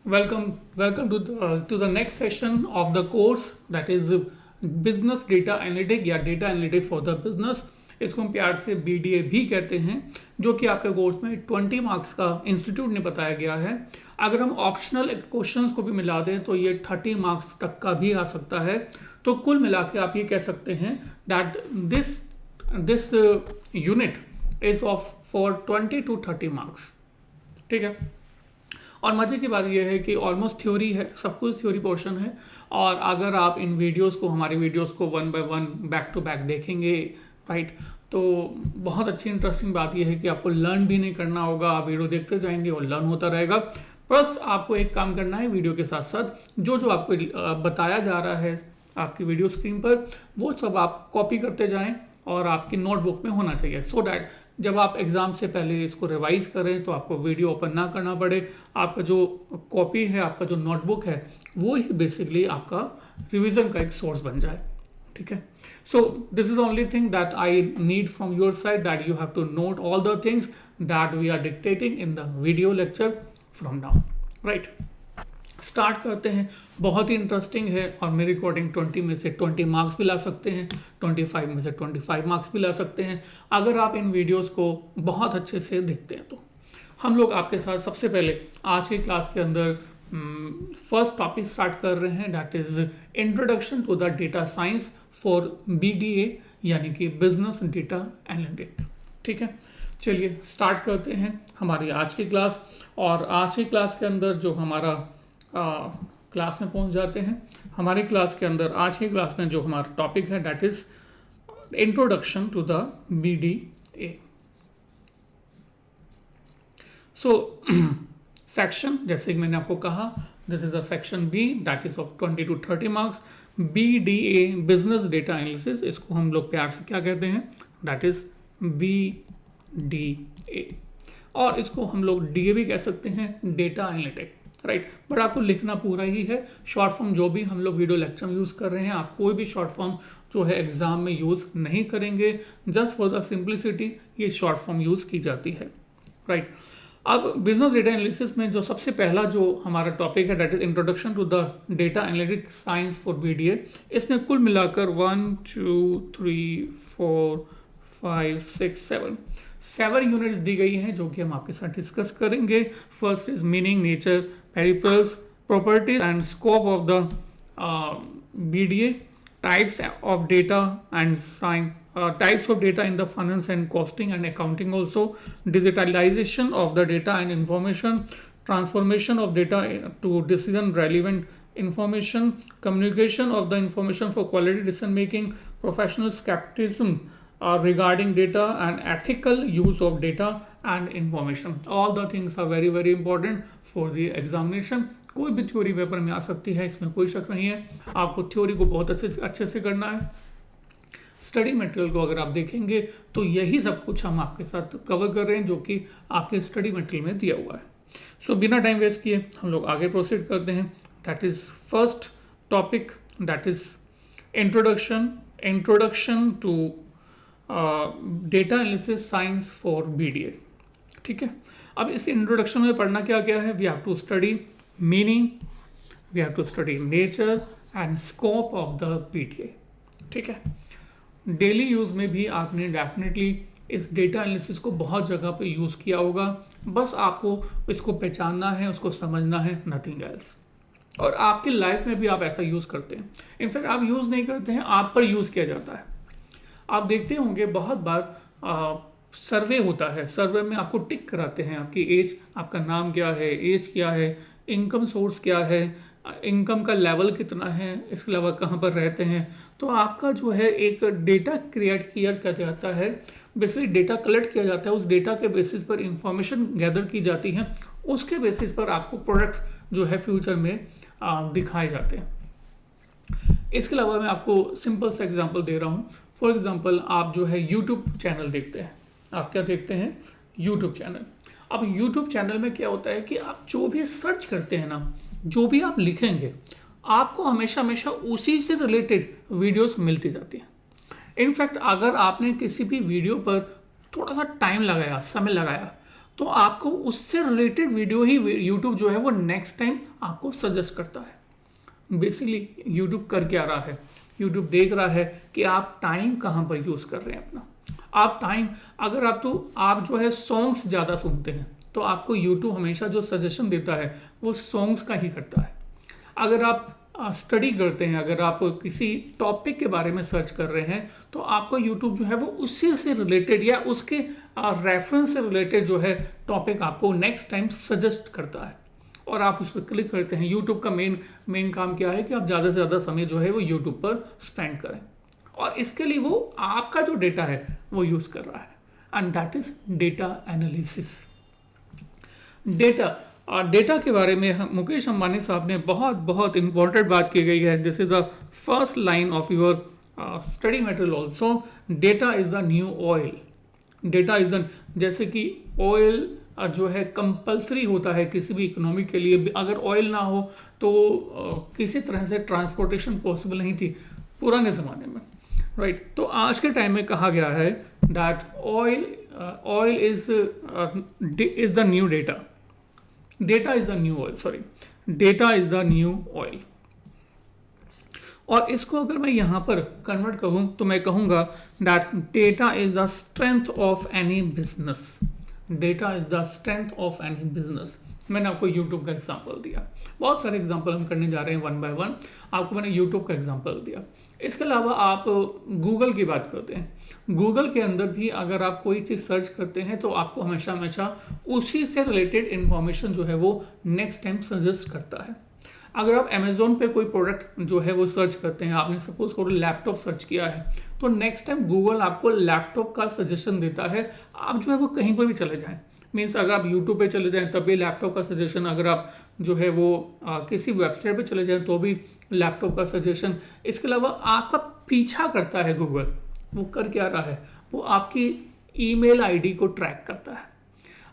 Welcome to the next session of the course, that is Business Data Analytic या Data Analytic for the Business। इसको हम प्यार से BDA भी कहते हैं, जो कि आपके कोर्स में 20 मार्क्स का इंस्टीट्यूट ने बताया गया है। अगर हम ऑप्शनल क्वेश्चंस को भी मिला दें तो ये 30 मार्क्स तक का भी आ सकता है। तो कुल मिला के आप ये कह सकते हैं that this unit is of for 20 to 30 marks. ठीक है, और मज़े की बात यह है कि ऑलमोस्ट थ्योरी है, सब कुछ थ्योरी पोर्शन है। और अगर आप इन वीडियोस को, हमारी वीडियोस को 1 by 1 बैक टू बैक देखेंगे, राइट, तो बहुत अच्छी इंटरेस्टिंग बात यह है कि आपको लर्न भी नहीं करना होगा, आप वीडियो देखते जाएंगे और लर्न होता रहेगा। प्लस आपको एक काम करना है, वीडियो के साथ साथ जो जो आपको बताया जा रहा है आपकी वीडियो स्क्रीन पर, वो सब आप कॉपी करते जाएं और आपकी नोटबुक में होना चाहिए, सो डैट जब आप एग्ज़ाम से पहले इसको रिवाइज करें तो आपको वीडियो ओपन ना करना पड़े। आपका जो कॉपी है, आपका जो नोटबुक है, वो ही बेसिकली आपका रिवीजन का एक सोर्स बन जाए। ठीक है, so this is only thing that I need from your side, that you have to note all the things that we are dictating in the video lecture from now, right. Start करते हैं। बहुत ही interesting है और मेरी according 20 में से 20 marks भी ला सकते हैं, 25 में से 25 मार्क्स भी ला सकते हैं अगर आप इन वीडियोस को बहुत अच्छे से देखते हैं। तो हम लोग आपके साथ सबसे पहले आज की क्लास के अंदर फर्स्ट टॉपिक स्टार्ट कर रहे हैं, that is introduction to the data science for BDA, यानी कि बिजनेस डेटा एनालिटिक्स। ठीक है, चलिए स्टार्ट करते हैं हमारी आज की क्लास। और आज की क्लास के अंदर जो हमारा क्लास में पहुंच जाते हैं। हमारी क्लास के अंदर आज की क्लास में जो हमारा टॉपिक है, that is introduction to the BDA। So section, जैसे कि मैंने आपको कहा, this is a section B, that is of 20 to 30 marks. BDA, business data analysis, इसको हम लोग प्यार से क्या कहते हैं, दैट इज BDA। और इसको हम लोग DA भी कह सकते हैं, डेटा एनालिटिक, राइट। बट आपको लिखना पूरा ही है। शॉर्ट फॉर्म जो भी हम लोग वीडियो लेक्चर में यूज़ कर रहे हैं, आप कोई भी शॉर्ट फॉर्म जो है एग्जाम में यूज़ नहीं करेंगे, जस्ट फॉर द सिंप्लिसिटी ये शॉर्ट फॉर्म यूज़ की जाती है, राइट। अब बिजनेस डेटा एनालिसिस में जो सबसे पहला जो हमारा टॉपिक है, that is introduction to the data analytic science for BDA। इसमें कुल मिलाकर 1 2 3 4 5 6 7 यूनिट्स दी गई हैं, जो कि हम आपके साथ डिस्कस करेंगे। First is meaning, nature, peripherals, properties and scope of the BDA, types of data and types of data in the finance and costing and accounting, also digitalization of the data and information, transformation of data to decision relevant information, communication of the information for quality decision making, professional skepticism regarding data, and ethical use of data and information. All the things are very very important for the examination। कोई भी theory paper में आ सकती है, इसमें कोई शक नहीं है। आपको थ्योरी को बहुत अच्छे से करना है। स्टडी मटेरियल को अगर आप देखेंगे तो यही सब कुछ हम आपके साथ कवर कर रहे हैं, जो कि आपके स्टडी मटेरियल में दिया हुआ है। सो बिना टाइम वेस्ट किए हम लोग आगे प्रोसीड करते हैं। That is first topic, that is introduction to data analysis science for BDA। ठीक है, अब इस इंट्रोडक्शन में पढ़ना क्या क्या है, we have to study meaning, we have to study nature and scope of the BDA। ठीक है, डेली यूज़ में भी आपने डेफिनेटली इस डेटा एनालिसिस को बहुत जगह पे यूज़ किया होगा, बस आपको इसको पहचानना है, उसको समझना है, नथिंग एल्स। और आपकी लाइफ में भी आप ऐसा यूज़ करते हैं। इनफैक्ट आप यूज़ नहीं करते हैं, आप पर यूज़ किया जाता है। आप देखते होंगे बहुत बार सर्वे होता है, सर्वे में आपको टिक कराते हैं आपकी एज, आपका नाम क्या है, एज क्या है, इनकम सोर्स क्या है, इनकम का लेवल कितना है, इसके अलावा कहाँ पर रहते हैं। तो आपका जो है एक डेटा क्रिएट किया जाता है, बेसिकली डेटा कलेक्ट किया जाता है। उस डेटा के बेसिस पर इंफॉर्मेशन गैदर की जाती है, उसके बेसिस पर आपको प्रोडक्ट जो है फ्यूचर में दिखाए जाते हैं। इसके अलावा मैं आपको सिंपल सा एग्जांपल दे रहा हूँ। फॉर एग्जांपल, आप जो है यूट्यूब चैनल देखते हैं। आप क्या देखते हैं, यूट्यूब चैनल। अब यूट्यूब चैनल में क्या होता है कि आप जो भी सर्च करते हैं ना, जो भी आप लिखेंगे, आपको हमेशा हमेशा उसी से रिलेटेड वीडियोस मिलती जाती हैं। इनफैक्ट अगर आपने किसी भी वीडियो पर थोड़ा सा टाइम लगाया, समय लगाया, तो आपको उससे रिलेटेड वीडियो ही यूट्यूब जो है वो नेक्स्ट टाइम आपको सजेस्ट करता है। बेसिकली यूट्यूब कर क्या रहा है, यूट्यूब देख रहा है कि आप टाइम कहाँ पर यूज़ कर रहे हैं अपना। आप टाइम, अगर आप जो है सॉन्ग्स ज़्यादा सुनते हैं तो आपको यूट्यूब हमेशा जो सजेशन देता है वो सॉन्ग्स का ही करता है। अगर आप स्टडी करते हैं, अगर आप किसी टॉपिक के बारे में सर्च कर रहे हैं तो आपको यूट्यूब जो है वो उसी से रिलेटेड या उसके रेफरेंस से रिलेटेड जो है टॉपिक आपको नेक्स्ट टाइम सजेस्ट करता है और आप उस पर क्लिक करते हैं। यूट्यूब का मेन काम क्या है कि आप ज़्यादा से ज़्यादा समय जो है वो यूट्यूब पर स्पेंड करें और इसके लिए वो आपका जो डेटा है वो यूज़ कर रहा है, and that is data analysis. Data के बारे में मुकेश अंबानी साहब ने बहुत इंपॉर्टेंट बात की गई है। This is the first line of your study material also. Data is the new oil. Data is the, जैसे कि ऑयल जो है कंपलसरी होता है किसी भी इकोनॉमी के लिए। अगर ऑयल ना हो तो किसी तरह से ट्रांसपोर्टेशन पॉसिबल नहीं थी पुराने ज़माने में, राइट। तो आज के टाइम में कहा गया है that oil is the new data. Data is the new oil, sorry, data is the new oil. और इसको अगर मैं यहाँ पर कन्वर्ट करूँ तो मैं कहूँगा that data is the strength of any business. Data is the strength of any business. मैंने आपको यूट्यूब का एग्जांपल दिया, बहुत सारे एग्जांपल हम करने जा रहे हैं वन बाय वन। आपको मैंने यूट्यूब का एग्जांपल दिया। इसके अलावा आप गूगल की बात करते हैं। गूगल के अंदर भी अगर आप कोई चीज़ सर्च करते हैं तो आपको हमेशा उसी से रिलेटेड इंफॉर्मेशन जो है वो नेक्स्ट टाइम सजेस्ट करता है। अगर आप अमेजोन पे कोई प्रोडक्ट जो है वो सर्च करते हैं, आपने सपोज करो लैपटॉप सर्च किया है, तो नेक्स्ट टाइम गूगल आपको लैपटॉप का सजेशन देता है। आप जो है वो कहीं पर भी चले जाएं, मीन्स अगर आप यूट्यूब पे चले जाएं तब भी लैपटॉप का सजेशन, अगर आप जो है वो किसी वेबसाइट पे चले जाएं तो भी लैपटॉप का सजेशन। इसके अलावा आपका पीछा करता है गूगल। वो कर क्या रहा है, वो आपकी ईमेल आईडी को ट्रैक करता है।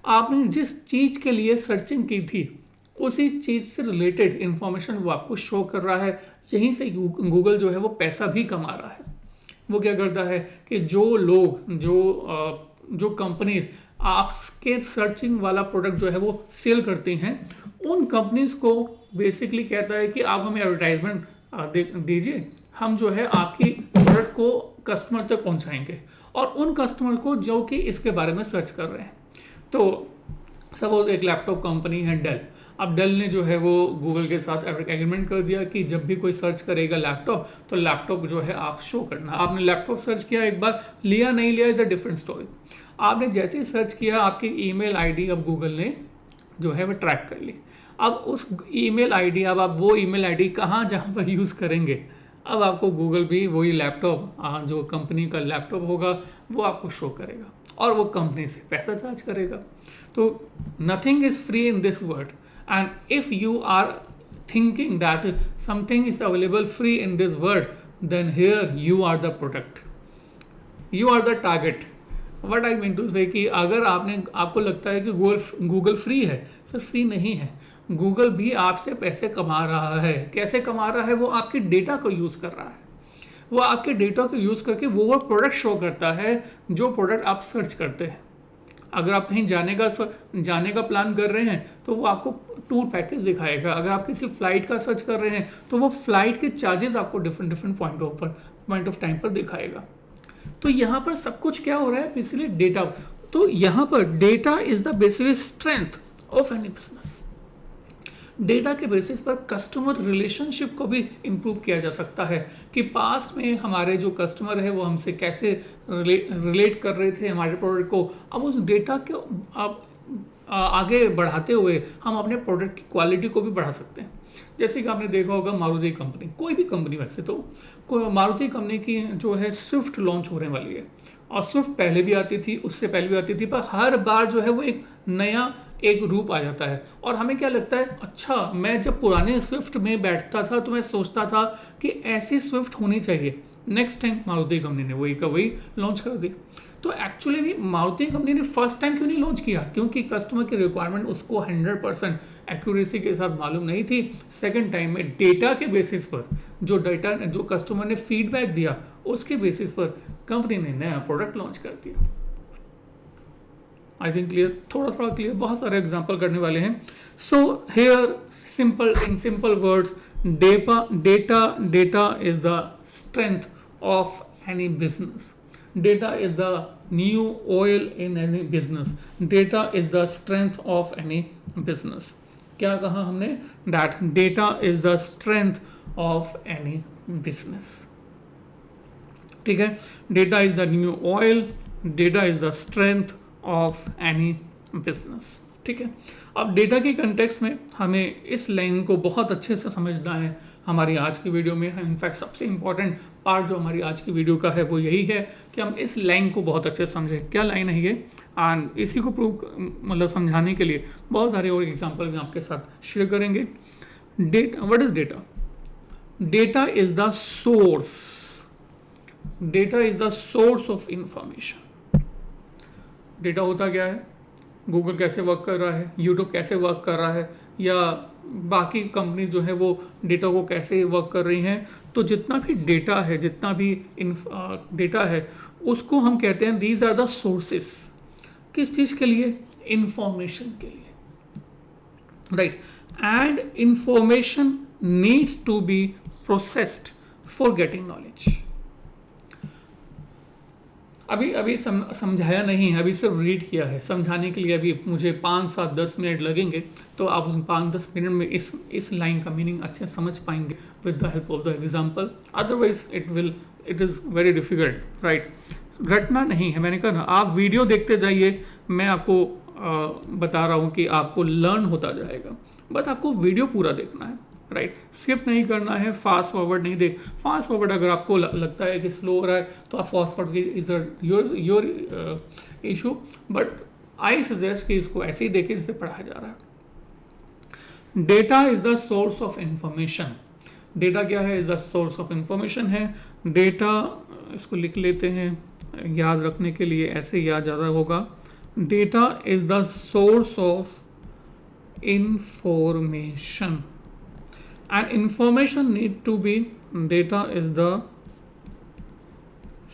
आपने जिस चीज़ के लिए सर्चिंग की थी उसी चीज़ से रिलेटेड इंफॉर्मेशन वो आपको शो कर रहा है। यहीं से गूगल जो है वो पैसा भी कमा रहा है। वो क्या करता है कि जो लोग जो कंपनीज आपके सर्चिंग वाला प्रोडक्ट जो है वो सेल करती हैं, उन कंपनीज को बेसिकली कहता है कि आप हमें एडवर्टाइजमेंट दीजिए, हम जो है आपकी प्रोडक्ट को कस्टमर तक पहुंचाएंगे, और उन कस्टमर को जो कि इसके बारे में सर्च कर रहे हैं। तो सपोज एक लैपटॉप कंपनी है डेल। अब डेल ने जो है वो गूगल के साथ एग्रीमेंट कर दिया कि जब भी कोई सर्च करेगा लैपटॉप तो लैपटॉप जो है आप शो करना। आपने लैपटॉप सर्च किया, एक बार लिया नहीं लिया इज अ डिफरेंट स्टोरी। आपने जैसे ही सर्च किया आपकी ईमेल आईडी अब गूगल ने जो है वो ट्रैक कर ली। अब उस ईमेल आईडी, अब आप वो ईमेल आईडी कहाँ जहाँ पर यूज़ करेंगे, अब आपको गूगल भी वही लैपटॉप जो कंपनी का लैपटॉप होगा वो आपको शो करेगा और वो कंपनी से पैसा चार्ज करेगा। तो nothing is free in this world, and if you are thinking that something is available free in this world, then here you are the product, you are the target. What I mean to say कि अगर आपको लगता है कि Google free है, sir free नहीं है। Google भी आपसे पैसे कमा रहा है। कैसे कमा रहा है, वो आपके डेटा को यूज़ कर रहा है। वो आपके डेटा को यूज़ करके वो प्रोडक्ट शो करता है जो प्रोडक्ट आप सर्च करते हैं। अगर आप कहीं जाने का प्लान कर रहे हैं तो वो आपको टूर पैकेज दिखाएगा। अगर आप किसी फ्लाइट का सर्च कर रहे हैं तो वो फ्लाइट के चार्जेस आपको डिफरेंट पॉइंट ऑफ टाइम पर दिखाएगा। तो यहाँ पर सब कुछ क्या हो रहा है, बेसिकली डेटा। तो यहाँ पर data is the basically strength of any business. Data के बेसिस पर कस्टमर रिलेशनशिप को भी इम्प्रूव किया जा सकता है कि पास्ट में हमारे जो कस्टमर है वो हमसे कैसे रिलेट कर रहे थे हमारे प्रोडक्ट को। अब उस डेटा को अब आगे बढ़ाते हुए हम अपने प्रोडक्ट की क्वालिटी को भी बढ़ा सकते हैं। जैसे कि आपने देखा होगा मारुति कंपनी, कोई भी कंपनी वैसे तो मारुति कंपनी की जो है स्विफ्ट लॉन्च होने वाली है, और स्विफ्ट पहले भी आती थी, उससे पहले भी आती थी, पर हर बार जो है वो एक नया रूप आ जाता है। और हमें क्या लगता है, अच्छा मैं जब पुराने स्विफ्ट में बैठता था तो मैं सोचता था कि ऐसी स्विफ्ट होनी चाहिए। नेक्स्ट टाइम मारुति कंपनी ने वही का वही लॉन्च कर दी। तो एक्चुअली भी मारुति कंपनी ने फर्स्ट टाइम क्यों नहीं लॉन्च किया, क्योंकि कस्टमर की रिक्वायरमेंट उसको 100% एक्यूरेसी के साथ मालूम नहीं थी। सेकंड टाइम में डेटा के बेसिस पर जो कस्टमर ने फीडबैक दिया उसके बेसिस पर कंपनी ने नया प्रोडक्ट लॉन्च कर दिया। आई थिंक क्लियर, थोड़ा थोड़ा क्लियर, बहुत सारे एग्जांपल करने वाले हैं. So here simple, in simple words, data is the strength of any business. Data is the new oil in any business. Data is the strength of any business. क्या कहा हमने? That data is the strength of any business. ठीक है, data is the new oil, data is the strength of any business. ठीक है, अब data के context में हमें इस लाइन को बहुत अच्छे से समझना है हमारी आज की वीडियो में. इनफैक्ट सबसे इंपॉर्टेंट पार्ट जो हमारी आज की वीडियो का है वो यही है कि हम इस लाइन को बहुत अच्छे से समझें. क्या लाइन है ये, एंड इसी को प्रूव मतलब समझाने के लिए बहुत सारे और एग्जांपल भी आपके साथ शेयर करेंगे. Data, what is data? Data is the source, data is the source of information. Data होता क्या है? गूगल कैसे वर्क कर रहा है, यूट्यूब कैसे वर्क कर रहा है, या बाकी कंपनी जो है वो डेटा को कैसे वर्क कर रही हैं. तो जितना भी डेटा है, जितना भी डेटा है, उसको हम कहते हैं दीज आर द सोर्सेस. किस चीज़ के लिए? इंफॉर्मेशन के लिए, right. And information needs to be processed for getting knowledge. अभी समझाया नहीं है, अभी सिर्फ रीड किया है. समझाने के लिए अभी मुझे 5, 7, 10 मिनट लगेंगे, तो आप उन 5-10 मिनट में इस लाइन का मीनिंग अच्छे समझ पाएंगे with the help of the example. Otherwise it is very difficult, right. रटना नहीं है, मैंने कहा ना, आप वीडियो देखते जाइए, मैं आपको बता रहा हूँ कि आपको लर्न होता जाएगा. बस आपको वीडियो पूरा देखना है, राइट. स्किप नहीं करना है, फास्ट फॉरवर्ड नहीं देख. फास्ट फॉरवर्ड अगर आपको लगता है कि स्लो हो रहा है तो आप फास्ट फॉरवर्ड की is your issue, but I suggest कि इसको ऐसे ही देखें जैसे पढ़ाया जा रहा है. Data is the source of information. Data क्या है? Is the source of information है. डेटा, इसको लिख लेते हैं याद रखने के लिए, ऐसे याद ज़्यादा होगा. Data is the source of information. And information need to be, data is the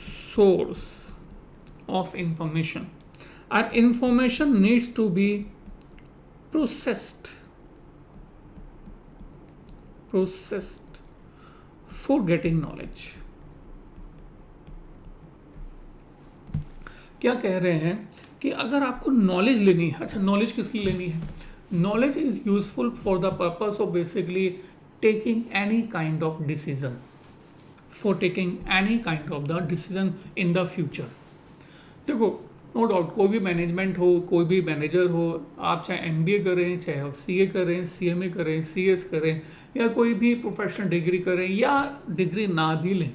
source of information, and information needs to be processed for getting knowledge. क्या कह रहे हैं कि अगर आपको नॉलेज लेनी है, अच्छा नॉलेज किस लिए लेनी है? Knowledge is useful for the purpose of basically taking any kind of decision, for taking any kind of the decision in the future. देखो, नो डाउट कोई भी मैनेजमेंट हो, कोई भी मैनेजर हो, आप चाहे MBA करें, चाहे आप CA करें, CMA करें, CS करें, या कोई भी प्रोफेशनल डिग्री करें, या डिग्री ना भी लें,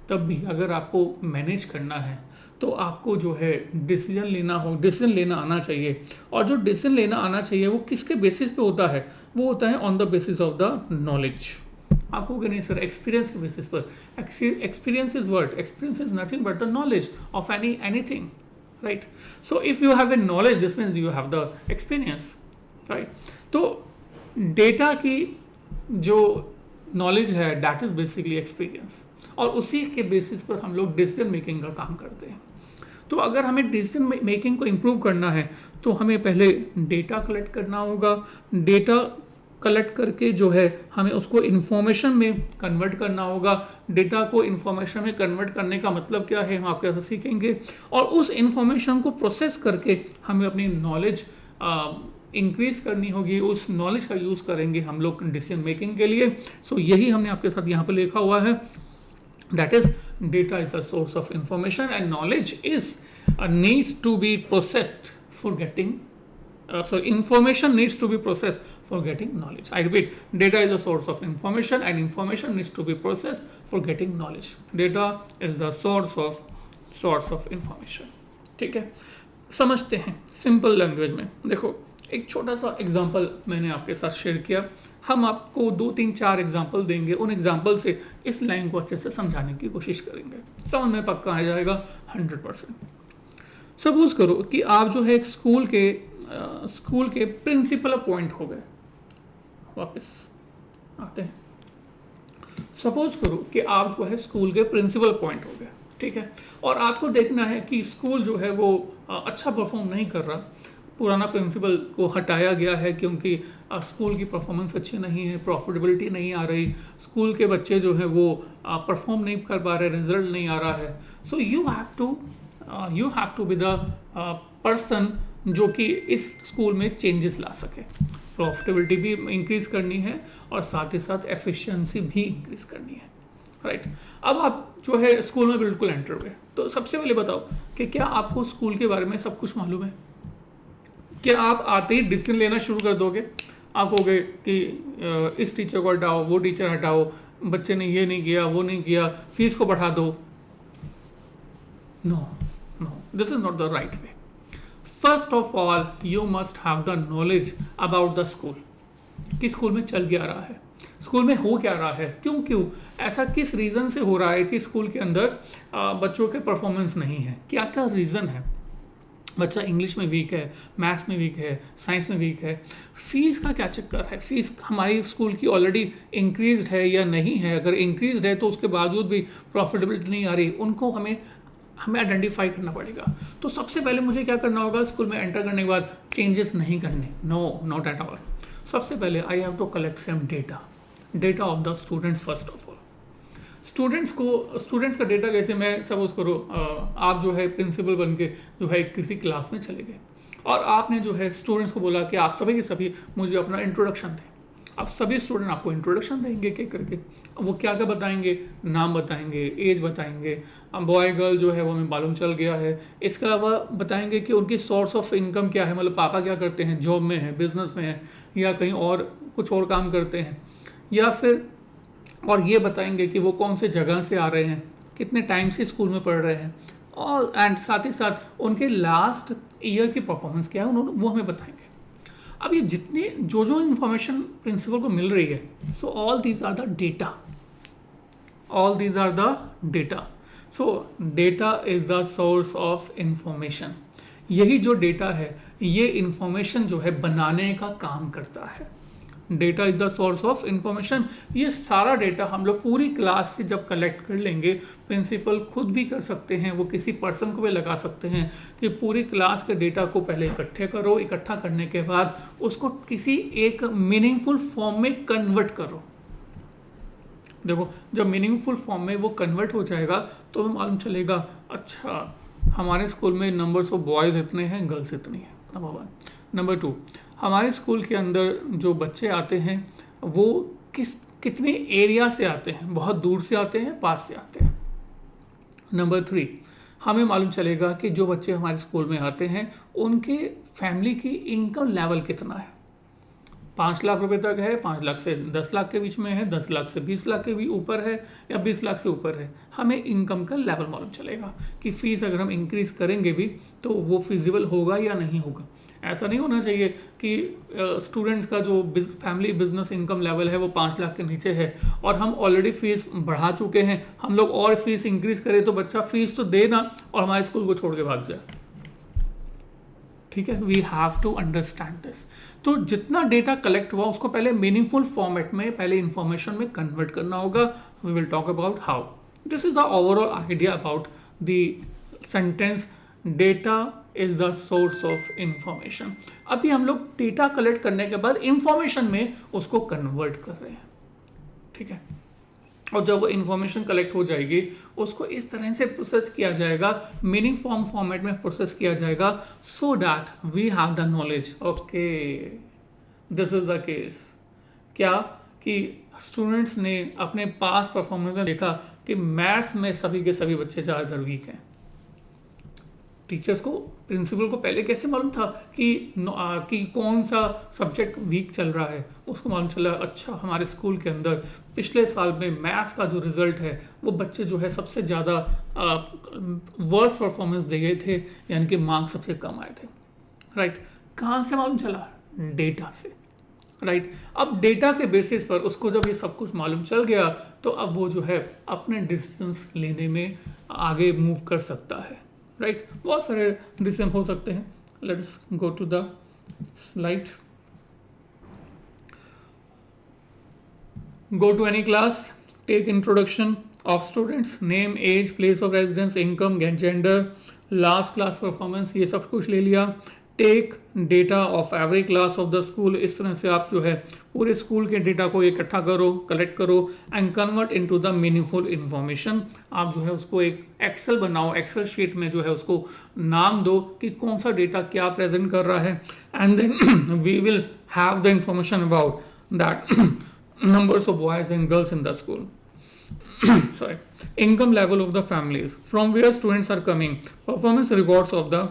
तब भी अगर आपको मैनेज करना है तो आपको जो है डिसीजन लेना आना चाहिए. और जो डिसीजन लेना आना चाहिए वो किसके बेसिस पे होता है? वो होता है on the basis of the knowledge. आपको क्या नहीं सर, एक्सपीरियंस के बेसिस पर. Experience is what? Experience is nothing but the knowledge of anything, right. So if you have a knowledge, this means you have the experience, right. तो data की जो knowledge है that is basically experience, और उसी के basis पर हम लोग डिसीजन मेकिंग का काम करते हैं. तो अगर हमें डिसीजन मेकिंग को इम्प्रूव करना है तो हमें पहले डेटा कलेक्ट करना होगा. डेटा कलेक्ट करके जो है हमें उसको इन्फॉर्मेशन में कन्वर्ट करना होगा. डेटा को इन्फॉर्मेशन में कन्वर्ट करने का मतलब क्या है, हम आपके साथ सीखेंगे. और उस इन्फॉर्मेशन को प्रोसेस करके हमें अपनी नॉलेज इंक्रीज करनी होगी. उस नॉलेज का यूज़ करेंगे हम लोग डिसीजन मेकिंग के लिए. सो यही हमने आपके साथ यहाँ पर लिखा हुआ है. That is, data is the source of information, and knowledge is needs to be processed for getting. Information needs to be processed for getting knowledge. I repeat, data is the source of information, and information needs to be processed for getting knowledge. Data is the source of information. ठीक है, समझते हैं simple language में. देखो, एक छोटा सा example मैंने आपके साथ शेयर किया. हम आपको 2, 3, 4 एग्जाम्पल देंगे. उन एग्जाम्पल से इस लाइन को अच्छे से समझाने की कोशिश करेंगे. समझ में पक्का आ जाएगा 100%. सपोज करो कि आप जो है एक स्कूल के प्रिंसिपल अपॉइंट हो गए. वापस आते हैं. सपोज करो कि आप जो है स्कूल के प्रिंसिपल अपॉइंट हो गए. ठीक है। और आपको देखना है कि स्कूल जो है वो अच्छा परफॉर्म नहीं कर रहा, पुराना प्रिंसिपल को हटाया गया है क्योंकि स्कूल की परफॉर्मेंस अच्छी नहीं है, प्रॉफिटेबिलिटी नहीं आ रही, स्कूल के बच्चे जो है वो परफॉर्म नहीं कर पा रहे, रिजल्ट नहीं आ रहा है। So you have to be the person जो कि इस स्कूल में चेंजेस ला सके, प्रॉफिटेबिलिटी भी इंक्रीज करनी है और साथ ही साथ एफिशिएंसी भी इंक्रीज करनी है, राइट। अब आप जो है स्कूल में बिल्कुल एंटर हुए, तो सबसे पहले बताओ कि क्या आपको स्कूल के बारे में सब कुछ मालूम है? क्या आप आते ही डिसीजन लेना शुरू कर दोगे? आप कहोगे कि इस टीचर को हटाओ, वो टीचर हटाओ, बच्चे ने ये नहीं किया, वो नहीं किया, फीस को बढ़ा दो? No, no, this is not the right way. First of all you must have the knowledge about the school, कि स्कूल में चल क्या रहा है, स्कूल में हो क्या रहा है, क्यों ऐसा किस रीज़न से हो रहा है कि स्कूल के अंदर बच्चों के परफॉर्मेंस नहीं है, क्या क्या रीज़न है। बच्चा इंग्लिश में वीक है, मैथ्स में वीक है, साइंस में वीक है, फीस का क्या चक्कर है, फीस हमारी स्कूल की ऑलरेडी इंक्रीज है या नहीं है, अगर इंक्रीज है तो उसके बावजूद भी प्रॉफिटेबिलिटी नहीं आ रही, उनको हमें आइडेंटिफाई करना पड़ेगा। तो सबसे पहले मुझे क्या करना होगा, स्कूल में एंटर करने के बाद चेंजेस नहीं करने, नो, नॉट एट ऑल। सबसे पहले I have to collect some data of the students. First of all students का डेटा कैसे मैं सपोज करो आप जो है प्रिंसिपल बन के जो है किसी क्लास में चले गए और आपने जो है स्टूडेंट्स को बोला कि आप सभी के सभी मुझे अपना इंट्रोडक्शन दें। अब सभी स्टूडेंट आपको इंट्रोडक्शन देंगे एक करके, वो क्या क्या बताएंगे, नाम बताएंगे, एज बताएंगे, बॉय गर्ल जो है वो हमें मालूम चल गया है। इसके अलावा बताएंगे कि उनकी सोर्स ऑफ इनकम क्या है, मतलब पापा क्या करते हैं, जॉब में है, बिजनेस में है, या कहीं और कुछ और काम करते हैं, या फिर और ये बताएंगे कि वो कौन से जगह से आ रहे हैं, कितने टाइम से स्कूल में पढ़ रहे हैं, और एंड साथ ही साथ उनके लास्ट ईयर की परफॉर्मेंस क्या है उन्होंने वो हमें बताएंगे। अब ये जितने जो इंफॉर्मेशन प्रिंसिपल को मिल रही है, so all these are the data. So data is the source of information. यही जो डेटा है ये इंफॉर्मेशन जो है बनाने का काम करता है। Data is the source of information. ये सारा डेटा हम लोग पूरी क्लास से जब कलेक्ट कर लेंगे, प्रिंसिपल खुद भी कर सकते हैं, वो किसी पर्सन को भी लगा सकते हैं कि पूरी क्लास के डेटा को पहले इकट्ठे करो, इकट्ठा करने के बाद उसको किसी एक मीनिंगफुल फॉर्म में कन्वर्ट करो। देखो जब मीनिंगफुल फॉर्म में वो कन्वर्ट हो जाएगा तो हमें मालूम चलेगा, अच्छा हमारे स्कूल में नंबर्स ऑफ बॉयज़ इतने हैं, गर्ल्स इतनी हैं, नंबर 1। नंबर 2, हमारे स्कूल के अंदर जो बच्चे आते हैं वो कितने एरिया से आते हैं, बहुत दूर से आते हैं, पास से आते हैं। नंबर 3, हमें मालूम चलेगा कि जो बच्चे हमारे स्कूल में आते हैं उनके फैमिली की इनकम लेवल कितना है, 5 लाख रुपए तक है, 5 लाख से 10 लाख के बीच में है, 10 लाख से 20 लाख के भी ऊपर है, या 20 लाख से ऊपर है। हमें इनकम का लेवल मालूम चलेगा कि फ़ीस अगर हम इंक्रीज़ करेंगे भी तो वो फिजिबल होगा या नहीं होगा। ऐसा नहीं होना चाहिए कि स्टूडेंट्स का जो फैमिली बिजनेस इनकम लेवल है वो 5 लाख के नीचे है और हम ऑलरेडी फ़ीस बढ़ा चुके हैं, हम लोग और फीस इंक्रीज़ करें तो बच्चा फ़ीस तो देना और हमारे स्कूल को छोड़ के भाग जाए। ठीक है, we have to understand this. तो जितना डेटा कलेक्ट हुआ उसको पहले मीनिंगफुल फॉर्मेट में, पहले इंफॉर्मेशन में कन्वर्ट करना होगा। We will talk about how. This is the overall idea about the sentence data is the source of information. अभी हम लोग डेटा कलेक्ट करने के बाद इंफॉर्मेशन में उसको कन्वर्ट कर रहे हैं। ठीक है, और जब वो इन्फॉर्मेशन कलेक्ट हो जाएगी उसको इस तरह से प्रोसेस किया जाएगा, मीनिंग फॉर्मेट में प्रोसेस किया जाएगा, so that we have the knowledge. Okay, this is the case. क्या कि स्टूडेंट्स ने अपने पास परफॉर्मेंस में देखा कि मैथ्स में सभी के सभी बच्चे ज़्यादातर वीक हैं। टीचर्स को, प्रिंसिपल को पहले कैसे मालूम था कि कौन सा सब्जेक्ट वीक चल रहा है? उसको मालूम चला, अच्छा हमारे स्कूल के अंदर पिछले साल में मैथ्स का जो रिजल्ट है वो बच्चे जो है सबसे ज़्यादा वर्स्ट परफॉर्मेंस दे गए थे, यानी कि मार्क्स सबसे कम आए थे। राइट, कहाँ से मालूम चला? डेटा से। राइट, अब डेटा के बेसिस पर उसको जब ये सब कुछ मालूम चल गया तो अब वो जो है अपने डिसीजंस लेने में आगे मूव कर सकता है। राइट, बहुत सारे डिसीजन हो सकते हैं। Let's go to the slide. Go to any class, take introduction, of students, name, age, place of residence, income, gender, last class performance, ये सब कुछ ले लिया। Take data of every class of the school, इस तरह से आप जो है पूरे स्कूल के डेटा को इकट्ठा करो, कलेक्ट करो and convert into the meaningful information. आप जो है उसको एक एक्सेल बनाओ, एक्सेल शीट में जो है उसको नाम दो कि कौन सा डेटा क्या प्रेजेंट कर रहा है, and then we will have the information about that numbers of boys and girls in the school. Sorry. Income level of the families, from where students are coming, performance records of the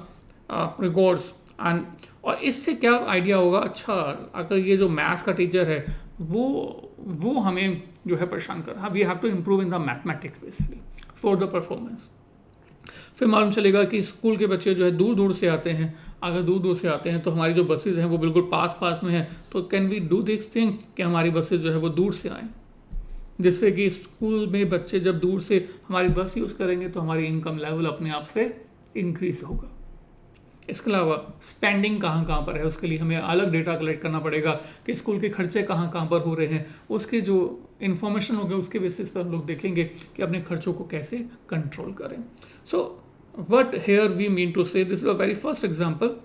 records and और इससे क्या idea होगा, अच्छा अगर ये जो maths का teacher है वो हमें जो है परेशान कर रहा है, we have to improve in the mathematics basically for the performance. फिर मालूम चलेगा कि स्कूल के बच्चे जो है दूर दूर से आते हैं, अगर दूर दूर से आते हैं तो हमारी जो बसेज हैं वो बिल्कुल पास पास में है, तो can we do this thing कि हमारी बसेज जो है वो दूर से आएँ, जिससे कि स्कूल में बच्चे जब दूर से हमारी बस यूज़ करेंगे तो हमारी इनकम लेवल अपने आप से इंक्रीज होगा। इसके अलावा स्पेंडिंग कहाँ कहाँ पर है, उसके लिए हमें अलग डेटा कलेक्ट करना पड़ेगा कि स्कूल के खर्चे कहाँ कहाँ पर हो रहे हैं, उसके जो इन्फॉर्मेशन होगा उसके बेसिस पर हम लोग देखेंगे कि अपने खर्चों को कैसे कंट्रोल करें। सो what here we mean to say, this is a very first example.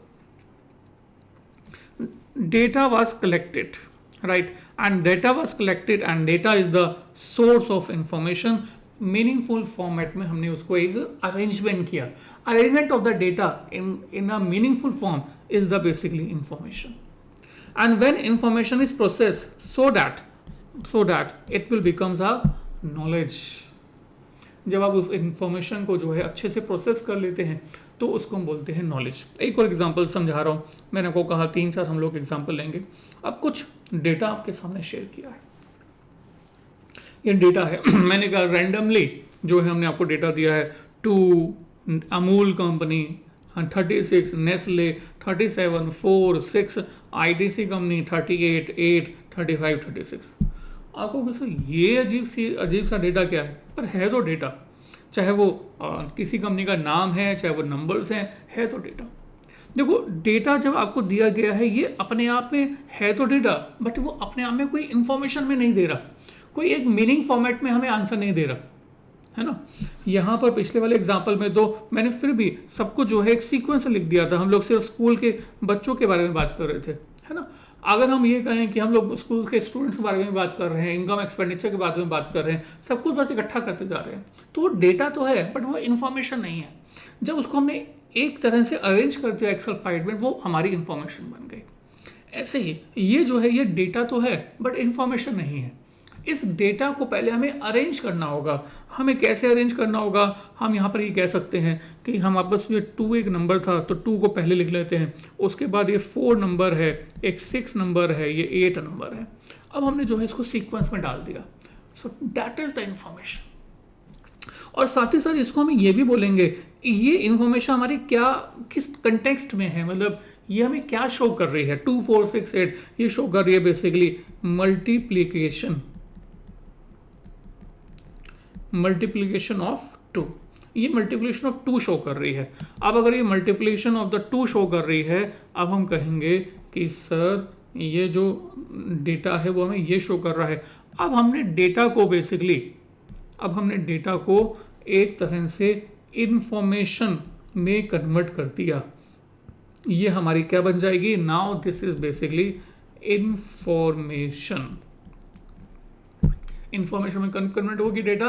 Data was collected, right, and data was collected and data is the source of information. Meaningful format में हमने उसको एक अरेंजमेंट किया, arrangement of the data in a meaningful form is the basically information, and when information is process so that it will becomes a knowledge. जब आप उस information को जो है अच्छे से प्रोसेस कर लेते हैं तो उसको हम बोलते हैं नॉलेज। एक और एग्जांपल समझा रहा हूँ, मैंने आपको कहा 3-4 हम लोग एग्जांपल लेंगे। अब कुछ डेटा आपके सामने शेयर किया है, ये डेटा है मैंने कहा रैंडमली जो है हमने आपको डेटा दिया है, 2 Amul company 36, Nestle 37, 4, 6, ITC company 38, 8, 35, 36। आपको कैसे ये अजीब सा डेटा क्या है तो डेटा, चाहे वो किसी कंपनी का नाम है, चाहे वो नंबर्स हैं, है तो डेटा। देखो डेटा जब आपको दिया गया है ये अपने आप में है तो डेटा, बट वो अपने आप में कोई इंफॉर्मेशन में नहीं दे रहा, कोई एक मीनिंग फॉर्मेट में हमें आंसर नहीं दे रहा है ना। यहाँ पर पिछले वाले एग्जाम्पल में तो मैंने फिर भी सबको जो है एक सीक्वेंस लिख दिया था, हम लोग सिर्फ स्कूल के बच्चों के बारे में बात कर रहे थे, है ना। अगर हम ये कहें कि हम लोग स्कूल के स्टूडेंट्स के बारे में बात कर रहे हैं, इनकम एक्सपेंडिचर के बारे में बात कर रहे हैं, सब कुछ बस इकट्ठा करते जा रहे हैं, तो वो डेटा तो है बट वो इन्फॉर्मेशन नहीं है। जब उसको हमने एक तरह से अरेंज कर दिया एक्सेल फाइल में, वो हमारी इन्फॉर्मेशन बन गई। ऐसे ही ये जो है ये डेटा तो है बट इन्फॉर्मेशन नहीं है। इस डेटा को पहले हमें अरेंज करना होगा। हमें कैसे अरेंज करना होगा, हम यहाँ पर ये कह सकते हैं कि हम आपस में 2 एक नंबर था तो 2 को पहले लिख लेते हैं, उसके बाद ये 4 नंबर है, एक 6 नंबर है, ये 8 नंबर है। अब हमने जो है इसको सीक्वेंस में डाल दिया, सो दैट इज द इंफॉर्मेशन। और साथ ही साथ इसको हम ये भी बोलेंगे ये इंफॉर्मेशन हमारी क्या किस कंटेक्स्ट में है, मतलब ये हमें क्या शो कर रही है। 2, 4, 6, 8 ये शो कर रही है बेसिकली मल्टीप्लिकेशन ऑफ 2, ये मल्टीप्लिकेशन ऑफ 2 शो कर रही है। अब अगर ये मल्टीप्लिकेशन ऑफ द 2 शो कर रही है, अब हम कहेंगे कि सर ये जो डेटा है वो हमें ये शो कर रहा है। अब हमने डेटा को एक तरह से इंफॉर्मेशन में कन्वर्ट कर दिया। ये हमारी क्या बन जाएगी, now this is basically information में कन्वर्ट होगी डेटा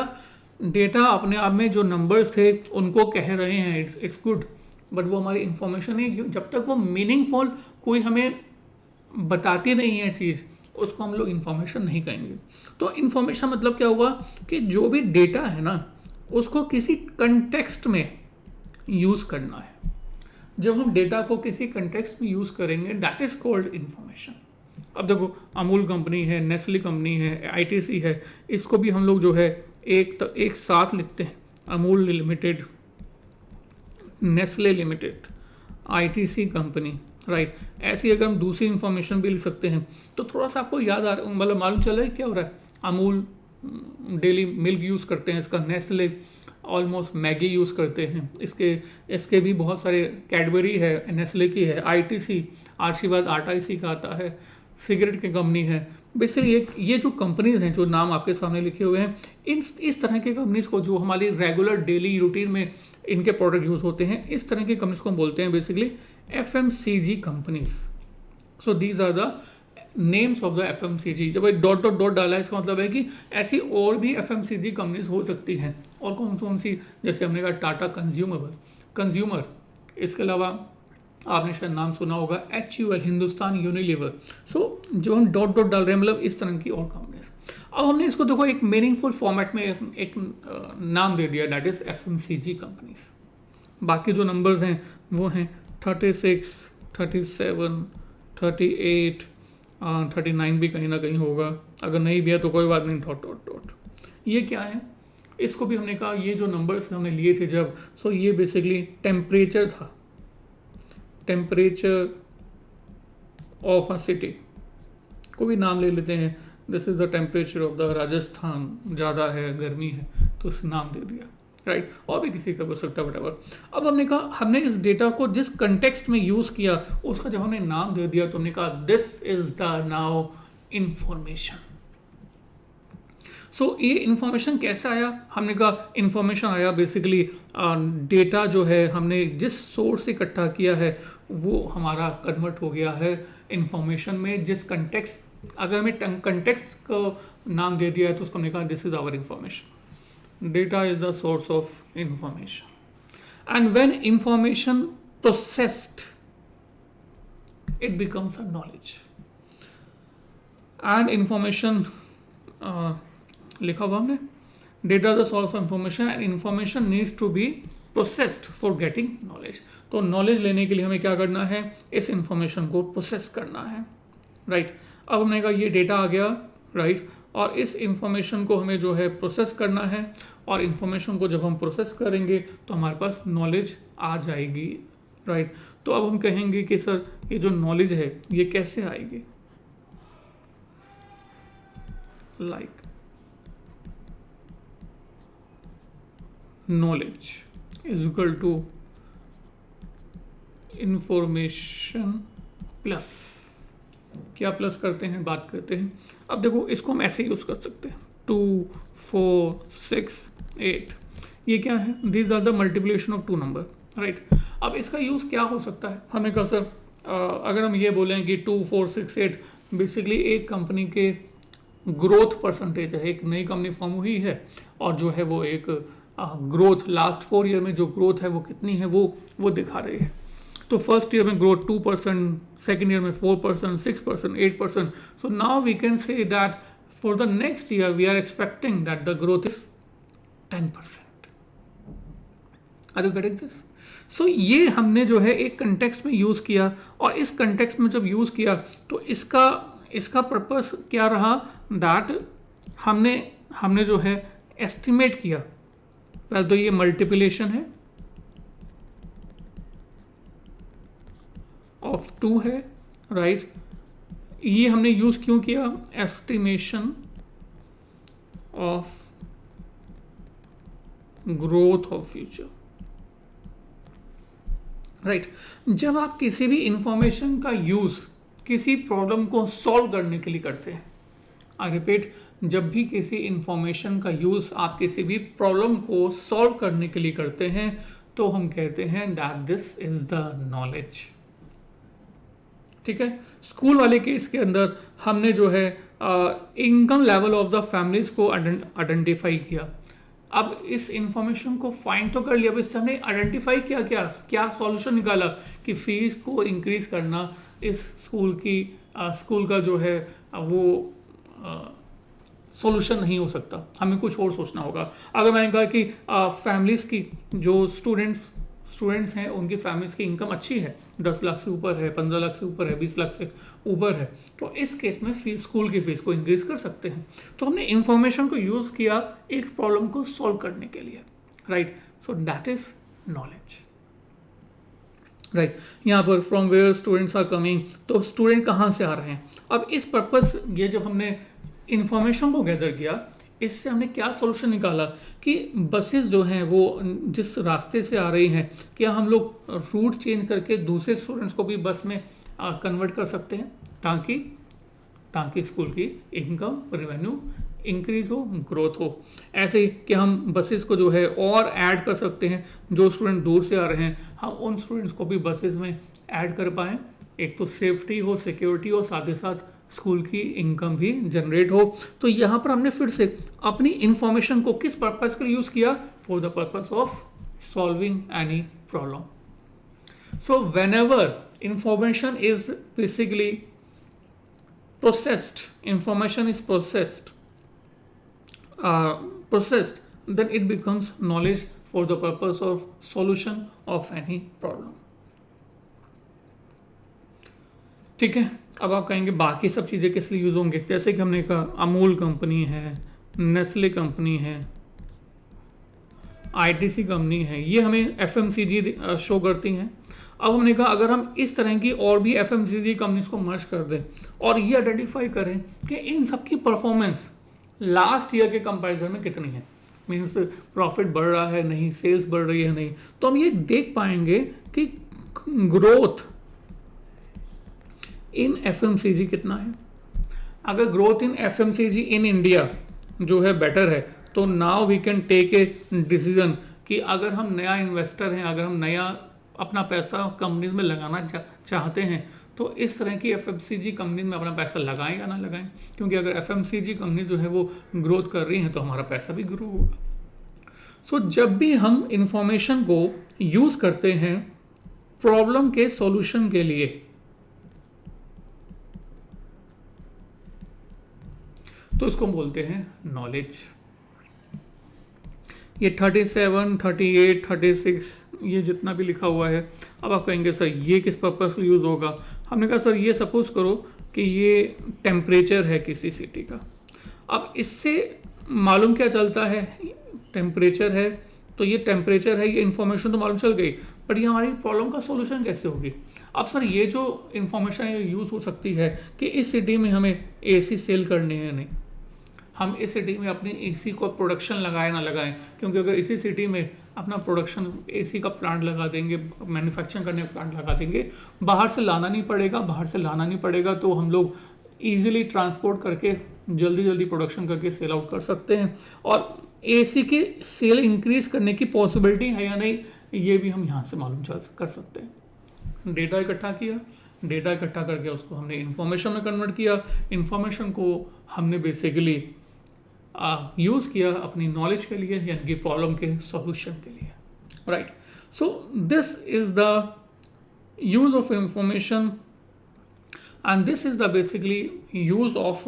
अपने आप में जो नंबर्स थे उनको कह रहे हैं इट्स गुड, बट वो हमारी इंफॉर्मेशन है। जब तक वो मीनिंगफुल कोई हमें बताती नहीं है चीज़, उसको हम लोग इंफॉर्मेशन नहीं कहेंगे। तो इंफॉर्मेशन मतलब क्या हुआ कि जो भी डेटा है ना उसको किसी कंटेक्स्ट में यूज़ करना है। जब हम डेटा को किसी कंटेक्स्ट में यूज़ करेंगे दैट इज़ कॉल्ड इंफॉर्मेशन। अब देखो अमूल कंपनी है, नेस्ले कंपनी है, ITC है, इसको भी हम लोग जो है एक साथ लिखते हैं, Amul limited, Nestle limited, ITC company, right. ऐसी अगर हम दूसरी इंफॉर्मेशन भी लिख सकते हैं तो थोड़ा सा आपको याद मतलब मालूम चल रहा है क्या हो रहा है। अमूल डेली मिल्क यूज़ करते हैं इसका, नेस्ले ऑलमोस्ट मैगी यूज़ करते हैं इसके भी बहुत सारे, कैडबरी है नेस्ले की है, ITC आशीर्वाद आटा इसी का आता है, सिगरेट की कंपनी है। बेसिकली ये जो कंपनीज हैं जो नाम आपके सामने लिखे हुए हैं, इस तरह के कंपनीज को जो हमारी रेगुलर डेली रूटीन में इनके प्रोडक्ट यूज़ होते हैं, इस तरह की कंपनीज को हम बोलते हैं basically FMCG companies. So these are the names of the FMCG। जब डॉट डॉट डॉट डाला है इसका मतलब है कि ऐसी और भी FMCG कंपनीज हो सकती हैं। और कौन कौन सी, जैसे हमने कहा टाटा कंज्यूमर, इसके अलावा आपने शायद नाम सुना होगा HUL, हिंदुस्तान यूनिलीवर। सो जो हम डॉट डॉट डाल रहे हैं मतलब इस तरह की और कंपनीज। अब हमने इसको देखो एक मीनिंगफुल फॉर्मेट में एक नाम दे दिया, दैट इज FMCG कंपनीज। बाकी जो नंबर्स हैं वो हैं 36, 37, 38, 39 भी कहीं ना कहीं होगा, अगर नहीं भी है तो कोई बात नहीं, डॉट डॉट डॉट। ये क्या है, इसको भी हमने कहा ये जो नंबर्स हमने लिए थे जब, सो ये बेसिकली टेम्परेचर था, टेम्परेचर ऑफ अ सिटी, को भी नाम ले लेते हैं। This is the temperature of the Rajasthan, ज़्यादा है, गर्मी है, तो इस नाम दे दिया, राइट। और भी किसी का हो सकता है वटएवर। अब हमने कहा हमने इस डेटा को जिस कंटेक्स्ट में यूज़ किया उसका जब हमने नाम दे दिया तो हमने कहा this is the now information. So ये इंफॉर्मेशन कैसे आया, हमने कहा इंफॉर्मेशन आया बेसिकली डेटा जो है हमने जिस सोर्स से इकट्ठा किया है वो हमारा कन्वर्ट हो गया है इंफॉर्मेशन में, जिस कंटेक्स्ट, अगर हमें कंटेक्स्ट को नाम दे दिया है तो उसको हमने कहा this is our information. Data is the source of information and when information processed it becomes a knowledge. And information लिखा हुआ हमने, data the source of information and information needs to be processed for getting knowledge. तो knowledge लेने के लिए हमें क्या करना है, इस इंफॉर्मेशन को प्रोसेस करना है, राइट। अब हमने कहा ये डेटा आ गया, राइट, और इस इंफॉर्मेशन को हमें जो है प्रोसेस करना है, और इंफॉर्मेशन को जब हम प्रोसेस करेंगे तो हमारे पास नॉलेज आ जाएगी, राइट। तो अब हम कहेंगे कि सर ये जो नॉलेज है ये कैसे आएगी, like knowledge is equal to information plus, क्या प्लस करते हैं, बात करते हैं। अब देखो इसको हम ऐसे यूज कर सकते हैं, 2, 4, 6, 8, ये क्या है, these are the multiplication of two number, right. अब इसका यूज क्या हो सकता है, हमने कहा सर अगर हम ये बोलें कि 2, 4, 6, 8 बेसिकली एक कंपनी के ग्रोथ परसेंटेज है, एक नई कंपनी फॉर्म हुई है और जो है वो एक ग्रोथ लास्ट 4 ईयर में जो ग्रोथ है वो कितनी है वो दिखा रही है। तो फर्स्ट ईयर में ग्रोथ 2%, सेकेंड ईयर में 4%, 6%, 8%। So now we can say that for the next year we are expecting that the growth is 10%। Are you getting this? So ये हमने जो है एक कंटेक्स्ट में यूज़ किया, और इस कंटेक्स्ट में जब यूज़ किया तो इसका पर्पस क्या रहा, दैट हमने जो है एस्टिमेट किया। पहले तो ये मल्टीप्लिकेशन है ऑफ 2 है, राइट। ये हमने यूज क्यों किया, estimation of growth of future, right. जब आप किसी भी इंफॉर्मेशन का यूज किसी प्रॉब्लम को सॉल्व करने के लिए करते हैं, आई रिपीट, जब भी किसी इंफॉर्मेशन का यूज़ आप किसी भी प्रॉब्लम को सॉल्व करने के लिए करते हैं तो हम कहते हैं that this is the knowledge, ठीक है। स्कूल वाले केस के अंदर हमने जो है income level of the families को आइडेंटिफाई किया। अब इस इंफॉर्मेशन को फाइंड तो कर लिया, अब इससे हमने आइडेंटिफाई किया क्या सॉल्यूशन निकाला कि फीस को इंक्रीज करना इस स्कूल का जो है वो सॉल्यूशन नहीं हो सकता, हमें कुछ और सोचना होगा। अगर मैंने कहा कि फैमिलीज़ की जो स्टूडेंट्स हैं उनकी फैमिलीज की इनकम अच्छी है, 10 लाख से ऊपर है, 15 लाख से ऊपर है, 20 लाख से ऊपर है, तो इस केस में फीस, स्कूल की फीस को इंक्रीज कर सकते हैं। तो हमने इंफॉर्मेशन को यूज़ किया एक प्रॉब्लम को सॉल्व करने के लिए, right. So that is knowledge, right. यहाँ पर from where students are coming, तो स्टूडेंट कहाँ से आ रहे हैं। अब इस पर्पस ये जब हमने इंफॉर्मेशन को गैदर किया, इससे हमने क्या सॉल्यूशन निकाला कि बसेस जो हैं वो जिस रास्ते से आ रही हैं, क्या हम लोग रूट चेंज करके दूसरे स्टूडेंट्स को भी बस में कन्वर्ट कर सकते हैं ताकि ताकि स्कूल की इनकम रेवेन्यू इंक्रीज हो, ग्रोथ हो। ऐसे ही कि हम बसेस को जो है और ऐड कर सकते हैं, जो स्टूडेंट दूर से आ रहे हैं हम उन स्टूडेंट्स को भी बसेस में ऐड कर पाएँ। एक तो सेफ्टी हो, सिक्योरिटी हो, साथ ही साथ स्कूल की इनकम भी जनरेट हो। तो यहाँ पर हमने फिर से अपनी इंफॉर्मेशन को किस पर्पस के लिए यूज़ किया? For the purpose of solving any problem. So whenever information is basically processed, information is processed, then it becomes knowledge for the purpose of solution of any problem. ठीक है, अब आप कहेंगे बाकी सब चीज़ें किस लिए यूज़ होंगे? जैसे कि हमने कहा अमूल कंपनी है, नेस्ले कंपनी है, आईटीसी कंपनी है, ये हमें एफएमसीजी शो करती हैं। अब हमने कहा अगर हम इस तरह की और भी एफएमसीजी कंपनीज को मर्ज कर दें और ये आइडेंटिफाई करें कि इन सब की परफॉर्मेंस लास्ट ईयर के कंपैरिजन में कितनी है, मीन्स प्रॉफिट बढ़ रहा है नहीं, सेल्स बढ़ रही है नहीं, तो हम ये देख पाएंगे कि ग्रोथ इन एफएमसीजी कितना है। अगर growth in FMCG in India जो है बेटर है, तो now we can take a decision कि अगर हम नया इन्वेस्टर हैं, अगर हम नया अपना पैसा कंपनीज में लगाना चाहते हैं, तो इस तरह की एफएमसीजी कंपनी में अपना पैसा लगाएं या ना लगाएं, क्योंकि अगर एफएमसीजी कंपनी जो है वो ग्रोथ कर रही है तो हमारा पैसा भी ग्रो होगा। सो जब भी हम इंफॉर्मेशन को यूज़ करते हैं प्रॉब्लम के सॉल्यूशन के लिए, तो इसको बोलते हैं नॉलेज। ये 37, 38, 36 ये जितना भी लिखा हुआ है, अब आप कहेंगे सर ये किस पर्पस के लिए यूज़ होगा? हमने कहा सर ये सपोज करो कि ये टेम्परेचर है किसी सिटी का। अब इससे मालूम क्या चलता है? टेम्परेचर है तो ये टेम्परेचर है, ये इन्फॉर्मेशन तो मालूम चल गई, बट ये हमारी प्रॉब्लम का सोल्यूशन कैसे होगी? अब सर ये जो इन्फॉर्मेशन है यूज़ हो सकती है कि इस सिटी में हमें एसी सेल करनी है नहीं, हम इस सिटी में अपनी एसी को प्रोडक्शन लगाए ना लगाएं, क्योंकि अगर इसी सिटी में अपना प्रोडक्शन एसी का प्लांट लगा देंगे, मैन्युफैक्चरिंग करने का प्लांट लगा देंगे, बाहर से लाना नहीं पड़ेगा, तो हम लोग ईजिली ट्रांसपोर्ट करके जल्दी प्रोडक्शन करके सेल आउट कर सकते हैं। और एसी की सेल इंक्रीज करने की पॉसिबिलिटी है या नहीं, ये भी हम यहाँ से मालूम कर सकते हैं। डेटा इकट्ठा किया, डेटा इकट्ठा करके उसको हमने इंफॉर्मेशन में कन्वर्ट किया, इंफॉर्मेशन को हमने बेसिकली यूज़ किया अपनी नॉलेज के लिए, यानी कि प्रॉब्लम के सॉल्यूशन के लिए, right. So this is the use of information and this is the basically use of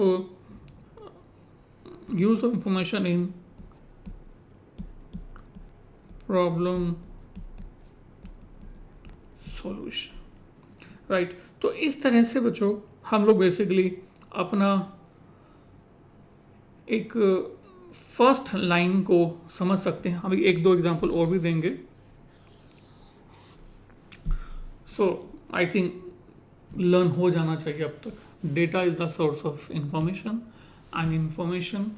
information in problem solution, right. तो इस तरह से बच्चों हम लोग बेसिकली अपना एक फर्स्ट लाइन को समझ सकते हैं। अभी एक दो एग्जांपल और भी देंगे। सो आई थिंक लर्न हो जाना चाहिए अब तक। Data is the source of information and information